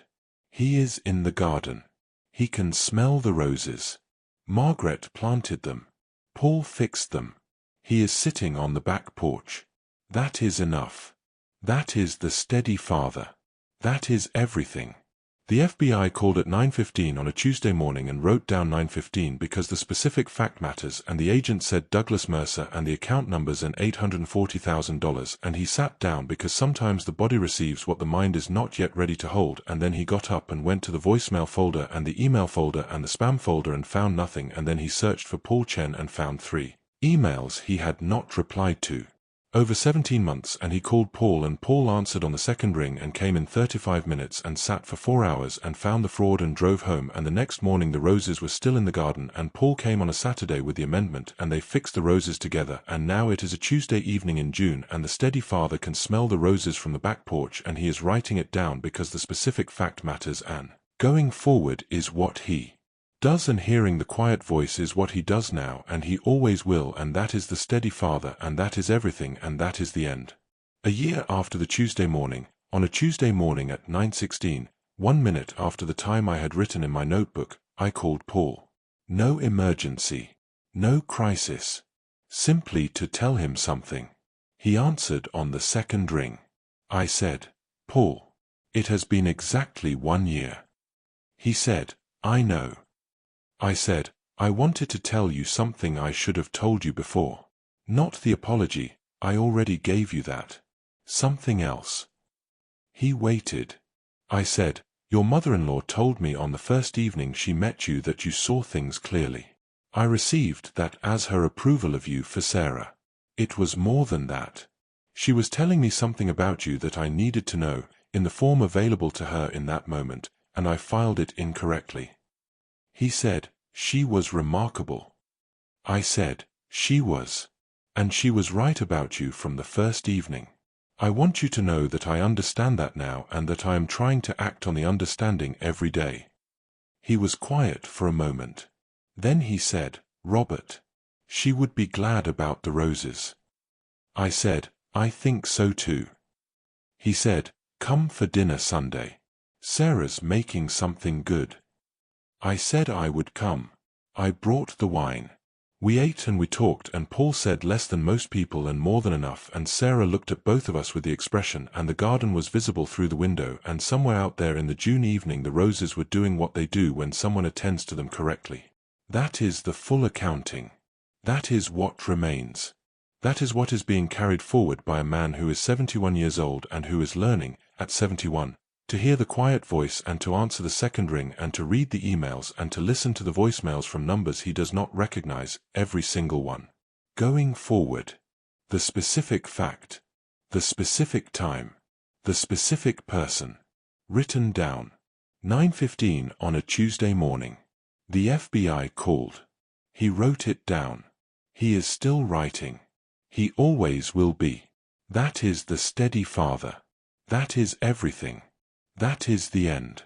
He is in the garden. He can smell the roses. Margaret planted them. Paul fixed them. He is sitting on the back porch. That is enough. That is the steady father. That is everything. The FBI called at 9:15 on a Tuesday morning and wrote down 9:15 because the specific fact matters, and the agent said Douglas Mercer and the account numbers and $840,000, and he sat down because sometimes the body receives what the mind is not yet ready to hold, and then he got up and went to the voicemail folder and the email folder and the spam folder and found nothing, and then he searched for Paul Chen and found 3 emails he had not replied to. Over 17 months, and he called Paul, and Paul answered on the second ring and came in 35 minutes and sat for 4 hours and found the fraud and drove home, and the next morning the roses were still in the garden, and Paul came on a Saturday with the amendment and they fixed the roses together, and now it is a Tuesday evening in June and the steady father can smell the roses from the back porch, and he is writing it down because the specific fact matters, and going forward is what he does, and hearing the quiet voice is what he does now, and he always will, and that is the steady father, and that is everything, and that is the end. A year after the Tuesday morning, on a Tuesday morning at 9:16, 1 minute after the time I had written in my notebook, I called Paul. No emergency, no crisis, simply to tell him something. He answered on the second ring. I said, Paul, it has been exactly 1 year. He said, I know. I said, I wanted to tell you something I should have told you before. Not the apology, I already gave you that. Something else. He waited. I said, your mother-in-law told me on the first evening she met you that you saw things clearly. I received that as her approval of you for Sarah. It was more than that. She was telling me something about you that I needed to know, in the form available to her in that moment, and I filed it incorrectly. He said, she was remarkable. I said, she was. And she was right about you from the first evening. I want you to know that I understand that now, and that I am trying to act on the understanding every day. He was quiet for a moment. Then he said, Robert, she would be glad about the roses. I said, I think so too. He said, come for dinner Sunday. Sarah's making something good. I said I would come. I brought the wine. We ate and we talked, and Paul said less than most people and more than enough, and Sarah looked at both of us with the expression, and the garden was visible through the window, and somewhere out there in the June evening the roses were doing what they do when someone attends to them correctly. That is the full accounting. That is what remains. That is what is being carried forward by a man who is 71 years old and who is learning, at 71, to hear the quiet voice and to answer the second ring and to read the emails and to listen to the voicemails from numbers he does not recognize, every single one. Going forward. The specific fact. The specific time. The specific person. Written down. 9:15 on a Tuesday morning. The FBI called. He wrote it down. He is still writing. He always will be. That is the steady father. That is everything. That is the end.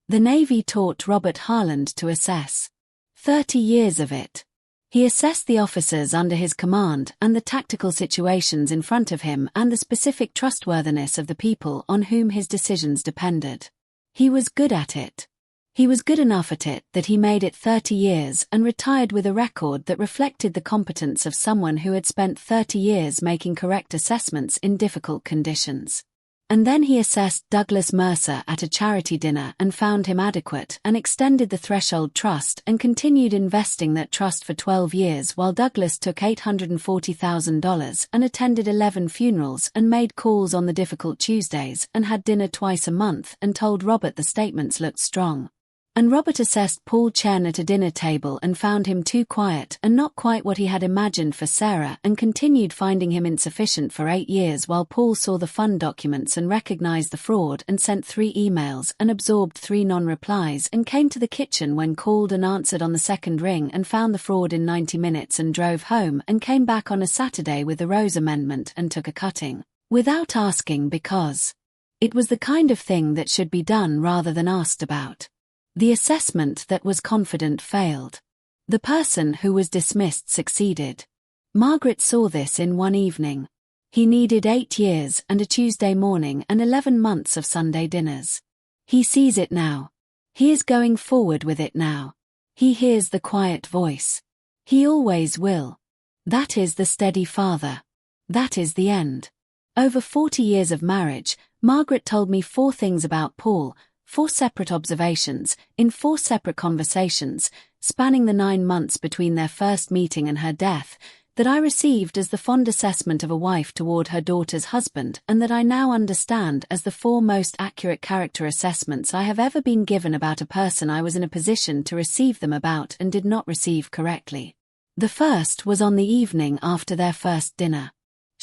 The Navy taught Robert Harland to assess. 30 years of it. He assessed the officers under his command and the tactical situations in front of him and the specific trustworthiness of the people on whom his decisions depended. He was good at it. He was good enough at it that he made it 30 years and retired with a record that reflected the competence of someone who had spent 30 years making correct assessments in difficult conditions. And then he assessed Douglas Mercer at a charity dinner and found him adequate and extended the threshold trust and continued investing that trust for 12 years while Douglas took $840,000 and attended 11 funerals and made calls on the difficult Tuesdays and had dinner twice a month and told Robert the statements looked strong. And Robert assessed Paul Chen at a dinner table and found him too quiet and not quite what he had imagined for Sarah and continued finding him insufficient for 8 years while Paul saw the fund documents and recognized the fraud and sent 3 emails and absorbed 3 non-replies and came to the kitchen when called and answered on the second ring and found the fraud in 90 minutes and drove home and came back on a Saturday with the Rose Amendment and took a cutting, without asking because it was the kind of thing that should be done rather than asked about. The assessment that was confident failed. The person who was dismissed succeeded. Margaret saw this in one evening. He needed 8 years and a Tuesday morning and 11 months of Sunday dinners. He sees it now. He is going forward with it now. He hears the quiet voice. He always will. That is the steady father. That is the end. Over 40 years of marriage, Margaret told me 4 things about Paul, 4 separate observations, in 4 separate conversations, spanning the 9 months between their first meeting and her death, that I received as the fond assessment of a wife toward her daughter's husband and that I now understand as the 4 most accurate character assessments I have ever been given about a person I was in a position to receive them about and did not receive correctly. The first was on the evening after their first dinner.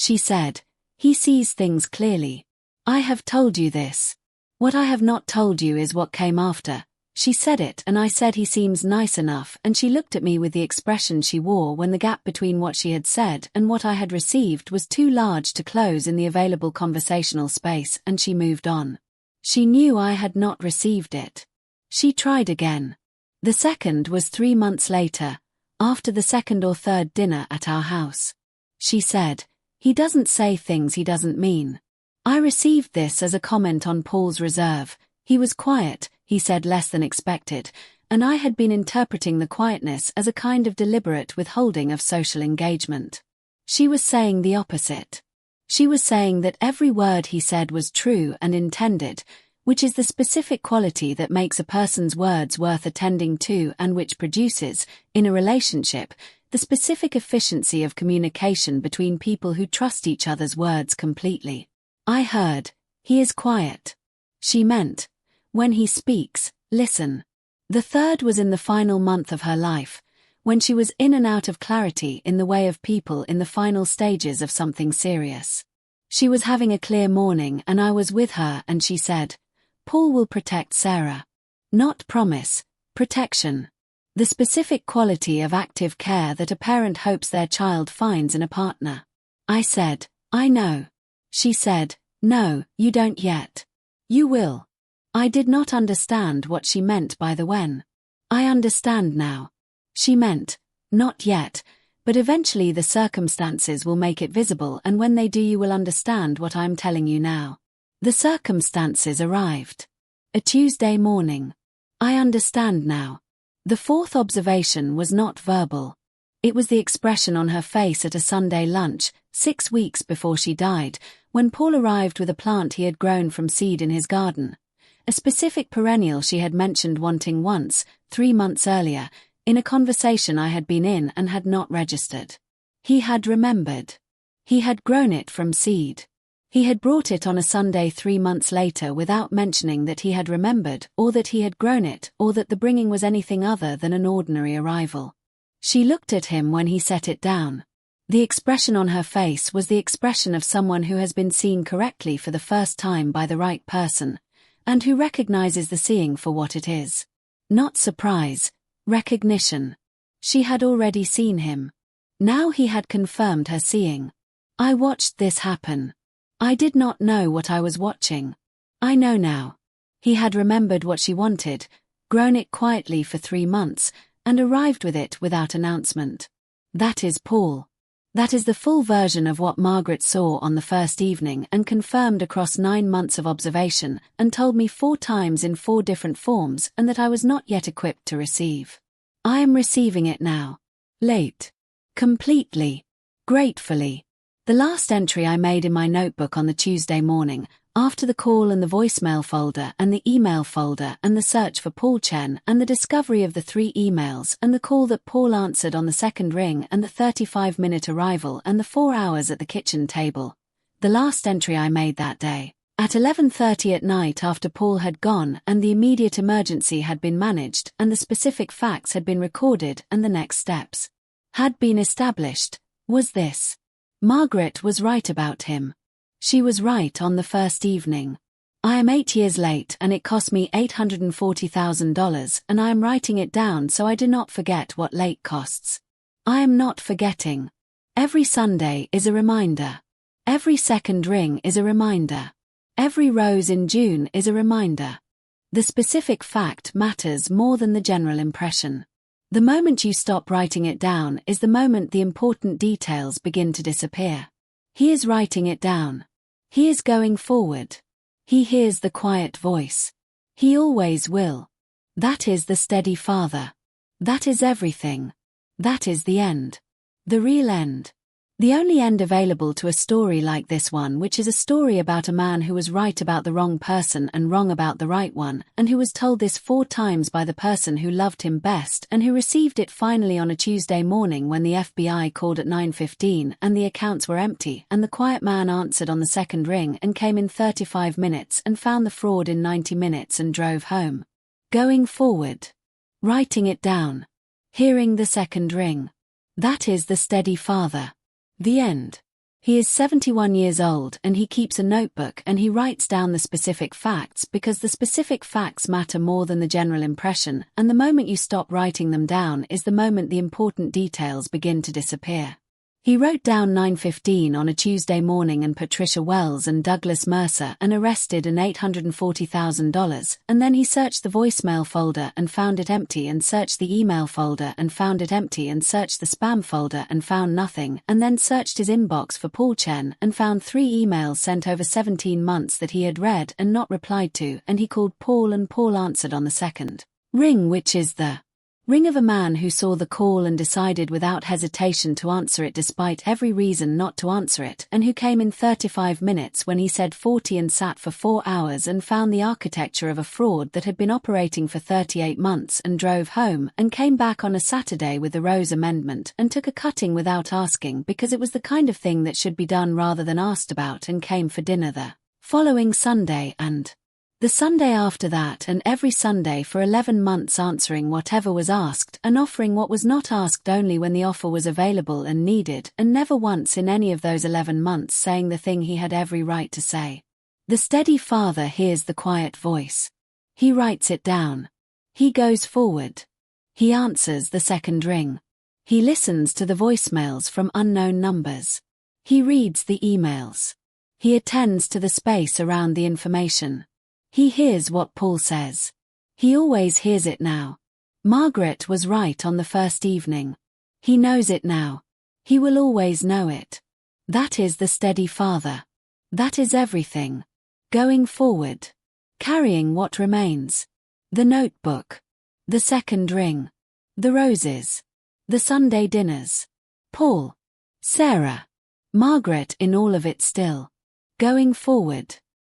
She said. He sees things clearly. I have told you this. What I have not told you is what came after. She said it and I said he seems nice enough, and she looked at me with the expression she wore when the gap between what she had said and what I had received was too large to close in the available conversational space, and she moved on. She knew I had not received it. She tried again. The second was 3 months later, after the second or third dinner at our house. She said, he doesn't say things he doesn't mean. I received this as a comment on Paul's reserve. He was quiet, he said, less than expected, and I had been interpreting the quietness as a kind of deliberate withholding of social engagement. She was saying the opposite. She was saying that every word he said was true and intended, which is the specific quality that makes a person's words worth attending to and which produces, in a relationship, the specific efficiency of communication between people who trust each other's words completely. I heard, he is quiet. She meant, when he speaks, listen. The third was in the final month of her life, when she was in and out of clarity in the way of people in the final stages of something serious. She was having a clear morning and I was with her and she said, Paul will protect Sarah. Not promise, protection. The specific quality of active care that a parent hopes their child finds in a partner. I said, I know. She said, no, you don't yet. You will. I did not understand what she meant by the when. I understand now. She meant, not yet, but eventually the circumstances will make it visible, and when they do you will understand what I'm telling you now. The circumstances arrived. A Tuesday morning. I understand now. The fourth observation was not verbal. It was the expression on her face at a Sunday lunch, 6 weeks before she died, when Paul arrived with a plant he had grown from seed in his garden. A specific perennial she had mentioned wanting once, 3 months earlier, in a conversation I had been in and had not registered. He had remembered. He had grown it from seed. He had brought it on a Sunday 3 months later without mentioning that he had remembered, or that he had grown it, or that the bringing was anything other than an ordinary arrival. She looked at him when he set it down. The expression on her face was the expression of someone who has been seen correctly for the first time by the right person, and who recognizes the seeing for what it is. Not surprise, recognition. She had already seen him. Now he had confirmed her seeing. I watched this happen. I did not know what I was watching. I know now. He had remembered what she wanted, grown it quietly for 3 months, and arrived with it without announcement. That is Paul. That is the full version of what Margaret saw on the first evening and confirmed across 9 months of observation and told me 4 times in 4 different forms, and that I was not yet equipped to receive. I am receiving it now. Late. Completely. Gratefully. The last entry I made in my notebook on the Tuesday morning, after the call and the voicemail folder and the email folder and the search for Paul Chen and the discovery of the 3 emails and the call that Paul answered on the second ring and the 35-minute arrival and the 4 hours at the kitchen table. The last entry I made that day, at 11:30 at night after Paul had gone and the immediate emergency had been managed and the specific facts had been recorded and the next steps had been established, was this. Margaret was right about him. She was right on the first evening. I am 8 years late and it cost me $840,000 and I am writing it down so I do not forget what late costs. I am not forgetting. Every Sunday is a reminder. Every second ring is a reminder. Every rose in June is a reminder. The specific fact matters more than the general impression. The moment you stop writing it down is the moment the important details begin to disappear. He is writing it down. He is going forward. He hears the quiet voice. He always will. That is the steady father. That is everything. That is the end. The real end. The only end available to a story like this one, which is a story about a man who was right about the wrong person and wrong about the right one, and who was told this 4 times by the person who loved him best and who received it finally on a Tuesday morning when the FBI called at 9:15 and the accounts were empty, and the quiet man answered on the second ring and came in 35 minutes and found the fraud in 90 minutes and drove home. Going forward. Writing it down. Hearing the second ring. That is the steady father. The end. He is 71 years old and he keeps a notebook and he writes down the specific facts because the specific facts matter more than the general impression, and the moment you stop writing them down is the moment the important details begin to disappear. He wrote down 9:15 on a Tuesday morning and Patricia Wells and Douglas Mercer and arrested and $840,000, and then he searched the voicemail folder and found it empty and searched the email folder and found it empty and searched the spam folder and found nothing, and then searched his inbox for Paul Chen and found 3 emails sent over 17 months that he had read and not replied to, and he called Paul and Paul answered on the second ring, which is the ring of a man who saw the call and decided without hesitation to answer it despite every reason not to answer it, and who came in 35 minutes when he said 40 and sat for 4 hours and found the architecture of a fraud that had been operating for 38 months and drove home and came back on a Saturday with the Rose Amendment and took a cutting without asking because it was the kind of thing that should be done rather than asked about, and came for dinner the following Sunday and the Sunday after that and every Sunday for 11 months, answering whatever was asked and offering what was not asked only when the offer was available and needed, and never once in any of those 11 months saying the thing he had every right to say. The steady father hears the quiet voice. He writes it down. He goes forward. He answers the second ring. He listens to the voicemails from unknown numbers. He reads the emails. He attends to the space around the information. He hears what Paul says. He always hears it now. Margaret was right on the first evening. He knows it now. He will always know it. That is the steady father. That is everything. Going forward. Carrying what remains. The notebook. The second ring. The roses. The Sunday dinners. Paul. Sarah. Margaret in all of it still. Going forward.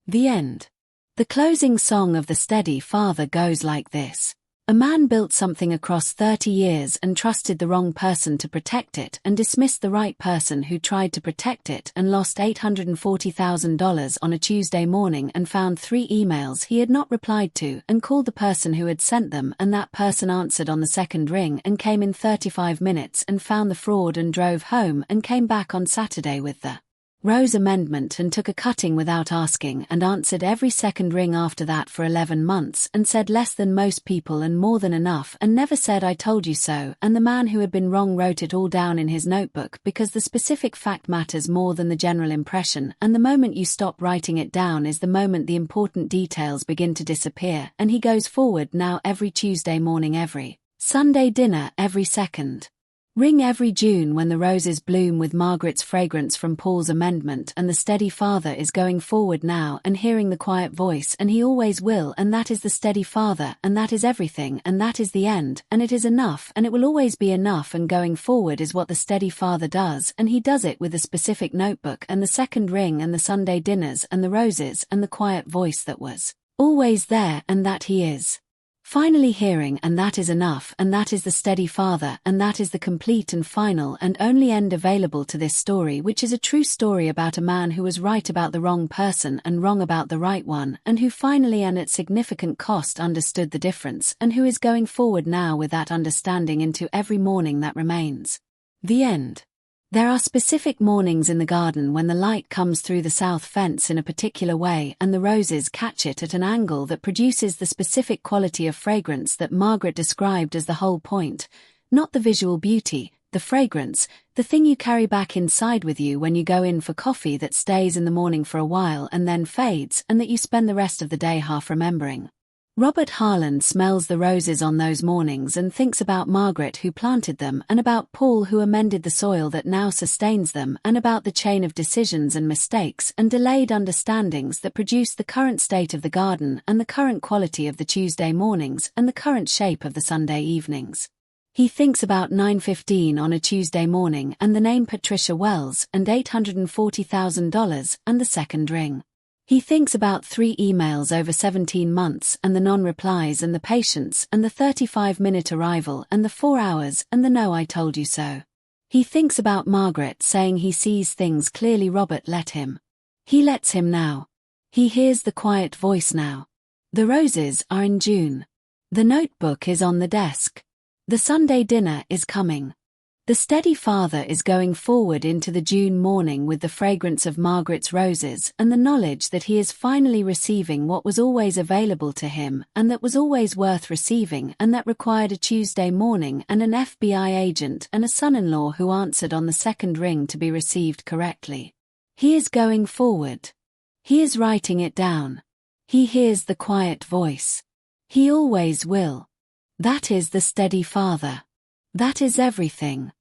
The end. The closing song of the steady father goes like this. A man built something across 30 years and trusted the wrong person to protect it and dismissed the right person who tried to protect it and lost $840,000 on a Tuesday morning and found 3 emails he had not replied to and called the person who had sent them, and that person answered on the second ring and came in 35 minutes and found the fraud and drove home and came back on Saturday with the Rose Amendment and took a cutting without asking and answered every second ring after that for 11 months and said less than most people and more than enough and never said I told you so, and the man who had been wrong wrote it all down in his notebook because the specific fact matters more than the general impression, and the moment you stop writing it down is the moment the important details begin to disappear, and he goes forward now every Tuesday morning, every Sunday dinner, every second ring every June when the roses bloom with Margaret's fragrance from Paul's amendment, and the steady father is going forward now and hearing the quiet voice, and he always will, and that is the steady father, and that is everything, and that is the end, and it is enough, and it will always be enough, and going forward is what the steady father does, and he does it with a specific notebook and the second ring and the Sunday dinners and the roses and the quiet voice that was always there, and that he is finally hearing, and that is enough, and that is the steady father, and that is the complete and final and only end available to this story, which is a true story about a man who was right about the wrong person and wrong about the right one, and who finally and at significant cost understood the difference, and who is going forward now with that understanding into every morning that remains. The end. There are specific mornings in the garden when the light comes through the south fence in a particular way and the roses catch it at an angle that produces the specific quality of fragrance that Margaret described as the whole point, not the visual beauty, the fragrance, the thing you carry back inside with you when you go in for coffee that stays in the morning for a while and then fades, and that you spend the rest of the day half remembering. Robert Harland smells the roses on those mornings and thinks about Margaret who planted them, and about Paul who amended the soil that now sustains them, and about the chain of decisions and mistakes and delayed understandings that produce the current state of the garden and the current quality of the Tuesday mornings and the current shape of the Sunday evenings. He thinks about 9:15 on a Tuesday morning and the name Patricia Wells and $840,000 and the second ring. He thinks about 3 emails over 17 months and the non-replies and the patience and the 35-minute arrival and the 4 hours and the no I told you so. He thinks about Margaret saying he sees things clearly. Robert let him. He lets him now. He hears the quiet voice now. The roses are in June. The notebook is on the desk. The Sunday dinner is coming. The steady father is going forward into the June morning with the fragrance of Margaret's roses and the knowledge that he is finally receiving what was always available to him and that was always worth receiving and that required a Tuesday morning and an FBI agent and a son-in-law who answered on the second ring to be received correctly. He is going forward. He is writing it down. He hears the quiet voice. He always will. That is the steady father. That is everything.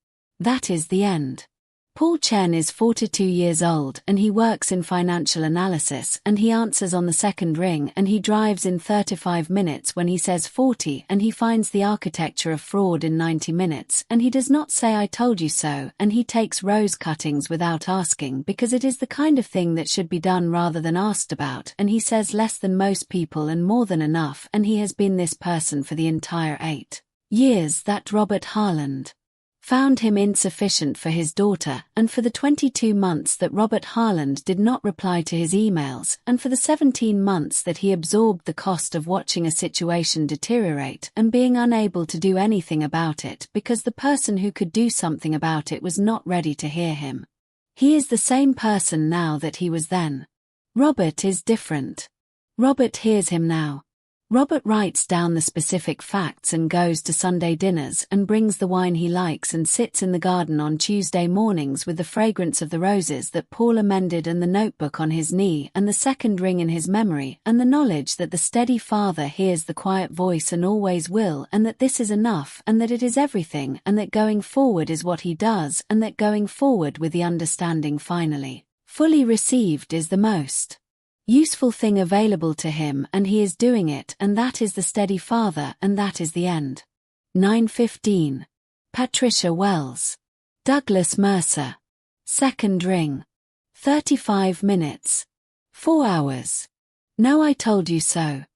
That is the end. Paul Chen is 42 years old and he works in financial analysis and he answers on the second ring and he drives in 35 minutes when he says 40 and he finds the architecture of fraud in 90 minutes and he does not say I told you so and he takes rose cuttings without asking because it is the kind of thing that should be done rather than asked about and he says less than most people and more than enough and he has been this person for the entire 8 years that Robert Harland found him insufficient for his daughter and for the 22 months that Robert Harland did not reply to his emails and for the 17 months that he absorbed the cost of watching a situation deteriorate and being unable to do anything about it because the person who could do something about it was not ready to hear him. He is the same person now that he was then. Robert is different. Robert hears him now. Robert writes down the specific facts and goes to Sunday dinners and brings the wine he likes and sits in the garden on Tuesday mornings with the fragrance of the roses that Paul amended and the notebook on his knee and the second ring in his memory and the knowledge that the steady father hears the quiet voice and always will and that this is enough and that it is everything and that going forward is what he does and that going forward with the understanding finally, fully received is the most useful thing available to him and he is doing it and that is the steady father and that is the end. 9:15. Patricia Wells. Douglas Mercer. Second ring. 35 minutes. 4 hours. No, I told you so.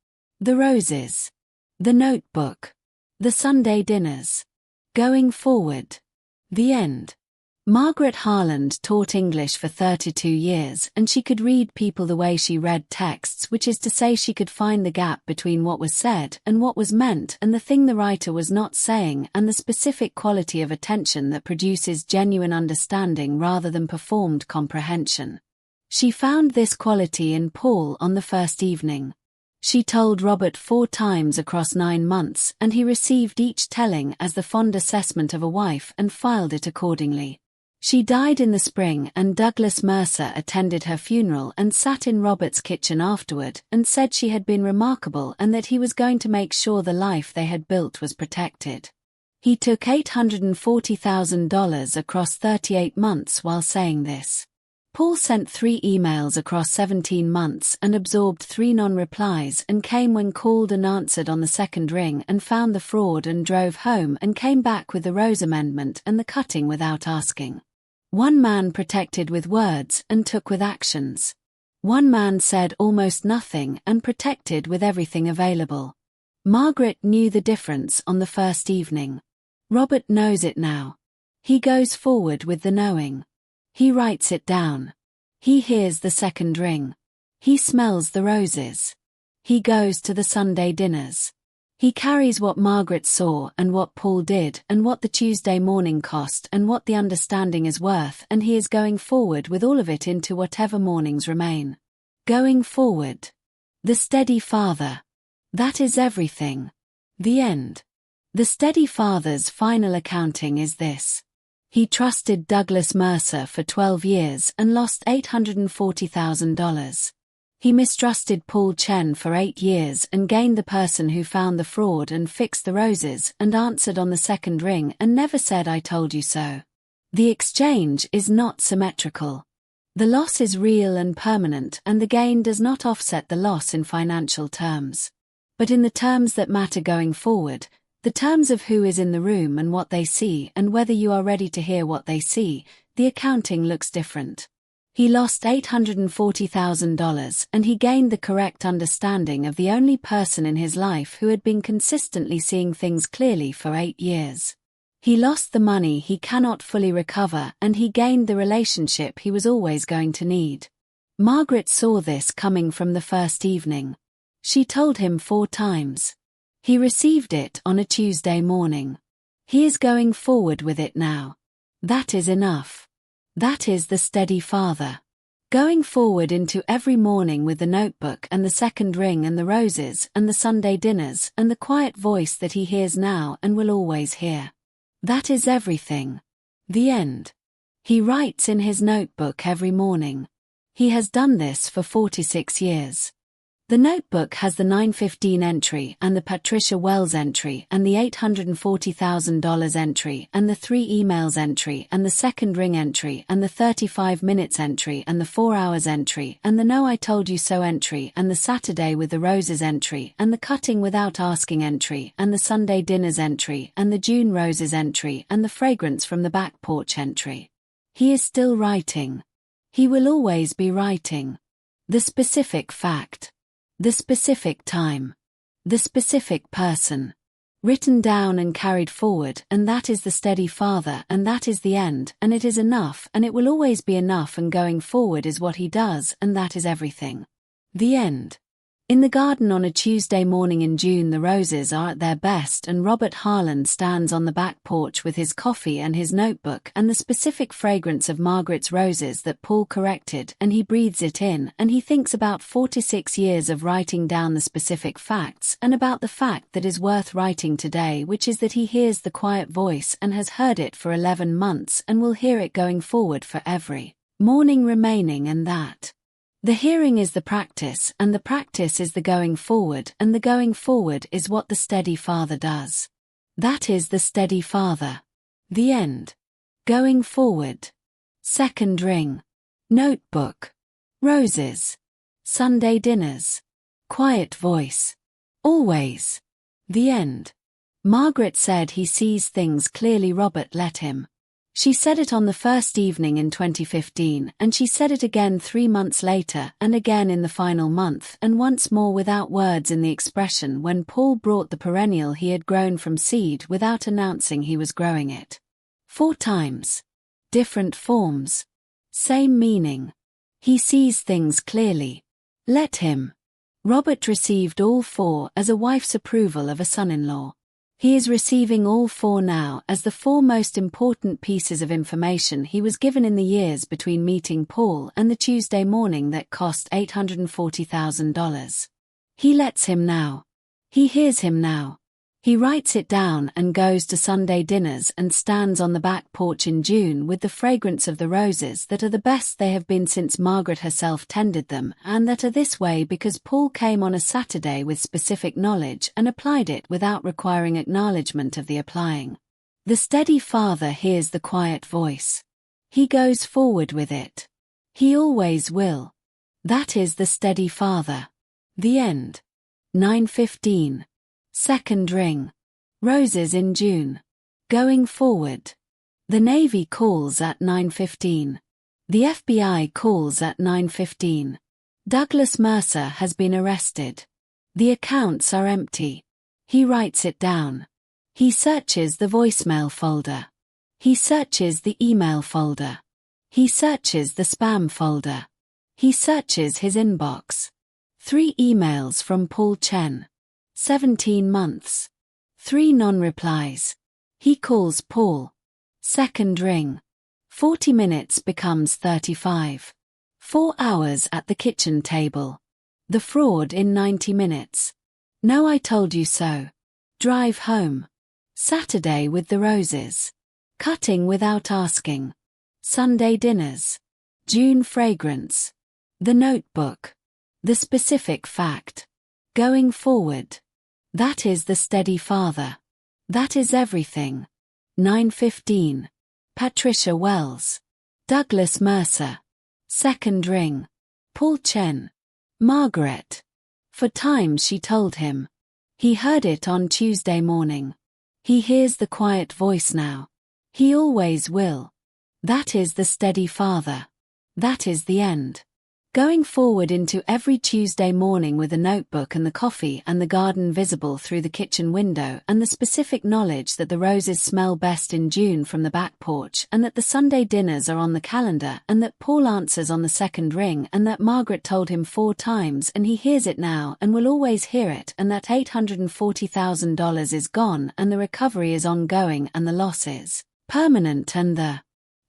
The roses. The notebook. The Sunday dinners. Going forward. The end. Margaret Harland taught English for 32 years and she could read people the way she read texts, which is to say she could find the gap between what was said and what was meant and the thing the writer was not saying and the specific quality of attention that produces genuine understanding rather than performed comprehension. She found this quality in Paul on the first evening. She told Robert 4 times across 9 months and he received each telling as the fond assessment of a wife and filed it accordingly. She died in the spring and Douglas Mercer attended her funeral and sat in Robert's kitchen afterward and said she had been remarkable and that he was going to make sure the life they had built was protected. He took $840,000 across 38 months while saying this. Paul sent 3 emails across 17 months and absorbed 3 non-replies and came when called and answered on the second ring and found the fraud and drove home and came back with the rose amendment and the cutting without asking. One man protected with words and took with actions. One man said almost nothing and protected with everything available. Margaret knew the difference on the first evening. Robert knows it now. He goes forward with the knowing. He writes it down. He hears the second ring. He smells the roses. He goes to the Sunday dinners. He carries what Margaret saw and what Paul did and what the Tuesday morning cost and what the understanding is worth and he is going forward with all of it into whatever mornings remain. Going forward. The steady father. That is everything. The end. The steady father's final accounting is this. He trusted Douglas Mercer for 12 years and lost $840,000. He mistrusted Paul Chen for 8 years and gained the person who found the fraud and fixed the roses and answered on the second ring and never said I told you so. The exchange is not symmetrical. The loss is real and permanent and the gain does not offset the loss in financial terms. But in the terms that matter going forward, the terms of who is in the room and what they see and whether you are ready to hear what they see, the accounting looks different. He lost $840,000 and he gained the correct understanding of the only person in his life who had been consistently seeing things clearly for 8 years. He lost the money he cannot fully recover and he gained the relationship he was always going to need. Margaret saw this coming from the first evening. She told him 4 times. He received it on a Tuesday morning. He is going forward with it now. That is enough. That is the steady father. Going forward into every morning with the notebook and the second ring and the roses and the Sunday dinners and the quiet voice that he hears now and will always hear. That is everything. The end. He writes in his notebook every morning. He has done this for 46 years. The notebook has the $915 entry and the Patricia Wells entry and the $840,000 entry and the 3 emails entry and the second ring entry and the 35 minutes entry and the 4 hours entry and the no I told you so entry and the Saturday with the roses entry and the cutting without asking entry and the Sunday dinners entry and the June roses entry and the fragrance from the back porch entry. He is still writing. He will always be writing. The specific fact. The specific time. The specific person. Written down and carried forward, and that is the steady father, and that is the end, and it is enough, and it will always be enough, and going forward is what he does, and that is everything. The end. In the garden on a Tuesday morning in June, the roses are at their best, and Robert Harland stands on the back porch with his coffee and his notebook and the specific fragrance of Margaret's roses that Paul corrected, and he breathes it in, and he thinks about 46 years of writing down the specific facts and about the fact that is worth writing today, which is that he hears the quiet voice and has heard it for 11 months and will hear it going forward for every morning remaining, and that the hearing is the practice, and the practice is the going forward, and the going forward is what the steady father does. That is the steady father. The end. Going forward. Second ring. Notebook. Roses. Sunday dinners. Quiet voice. Always. The end. Margaret said he sees things clearly. Robert let him. She said it on the first evening in 2015, and she said it again 3 months later, and again in the final month, and once more without words in the expression when Paul brought the perennial he had grown from seed without announcing he was growing it. 4 times. Different forms. Same meaning. He sees things clearly. Let him. Robert received all 4 as a wife's approval of a son-in-law. He is receiving all 4 now as the 4 most important pieces of information he was given in the years between meeting Paul and the Tuesday morning that cost $840,000. He lets him now. He hears him now. He writes it down and goes to Sunday dinners and stands on the back porch in June with the fragrance of the roses that are the best they have been since Margaret herself tended them, and that are this way because Paul came on a Saturday with specific knowledge and applied it without requiring acknowledgement of the applying. The steady father hears the quiet voice. He goes forward with it. He always will. That is the steady father. The end. 9:15. Second ring. Roses in June. Going forward. The Navy calls at 9:15. The FBI calls at 9:15. Douglas Mercer has been arrested. The accounts are empty. He writes it down. He searches the voicemail folder. He searches the email folder. He searches the spam folder. He searches his inbox. 3 emails from Paul Chen. 17 months. 3 non-replies. He calls Paul. Second ring. 40 minutes becomes 35. 4 hours at the kitchen table. The fraud in 90 minutes. No, I told you so. Drive home. Saturday with the roses. Cutting without asking. Sunday dinners. June fragrance. The notebook. The specific fact. Going forward. That is the steady father. That is everything. 9:15. Patricia Wells. Douglas Mercer. Second ring. Paul Chen. Margaret. For times she told him. He heard it on Tuesday morning. He hears the quiet voice now. He always will. That is the steady father. That is the end. Going forward into every Tuesday morning with a notebook and the coffee and the garden visible through the kitchen window and the specific knowledge that the roses smell best in June from the back porch and that the Sunday dinners are on the calendar and that Paul answers on the second ring and that Margaret told him 4 times and he hears it now and will always hear it and that $840,000 is gone and the recovery is ongoing and the loss is permanent and the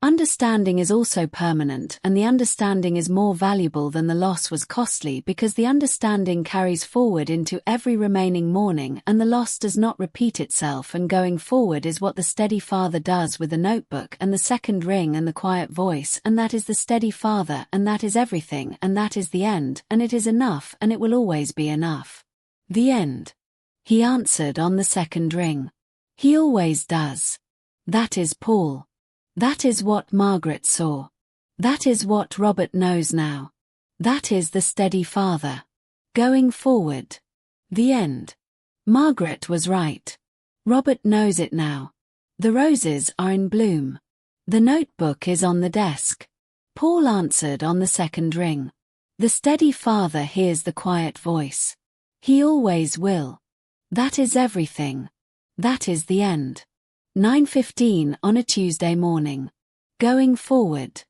Understanding is also permanent, and the understanding is more valuable than the loss was costly, because the understanding carries forward into every remaining morning and the loss does not repeat itself, and going forward is what the steady father does with the notebook and the second ring and the quiet voice, and that is the steady father, and that is everything, and that is the end, and it is enough, and it will always be enough. The end. He answered on the second ring. He always does. That is Paul. That is what Margaret saw. That is what Robert knows now. That is the steady father. Going forward. The end. Margaret was right. Robert knows it now. The roses are in bloom. The notebook is on the desk. Paul answered on the second ring. The steady father hears the quiet voice. He always will. That is everything. That is the end. 9:15 on a Tuesday morning. Going forward.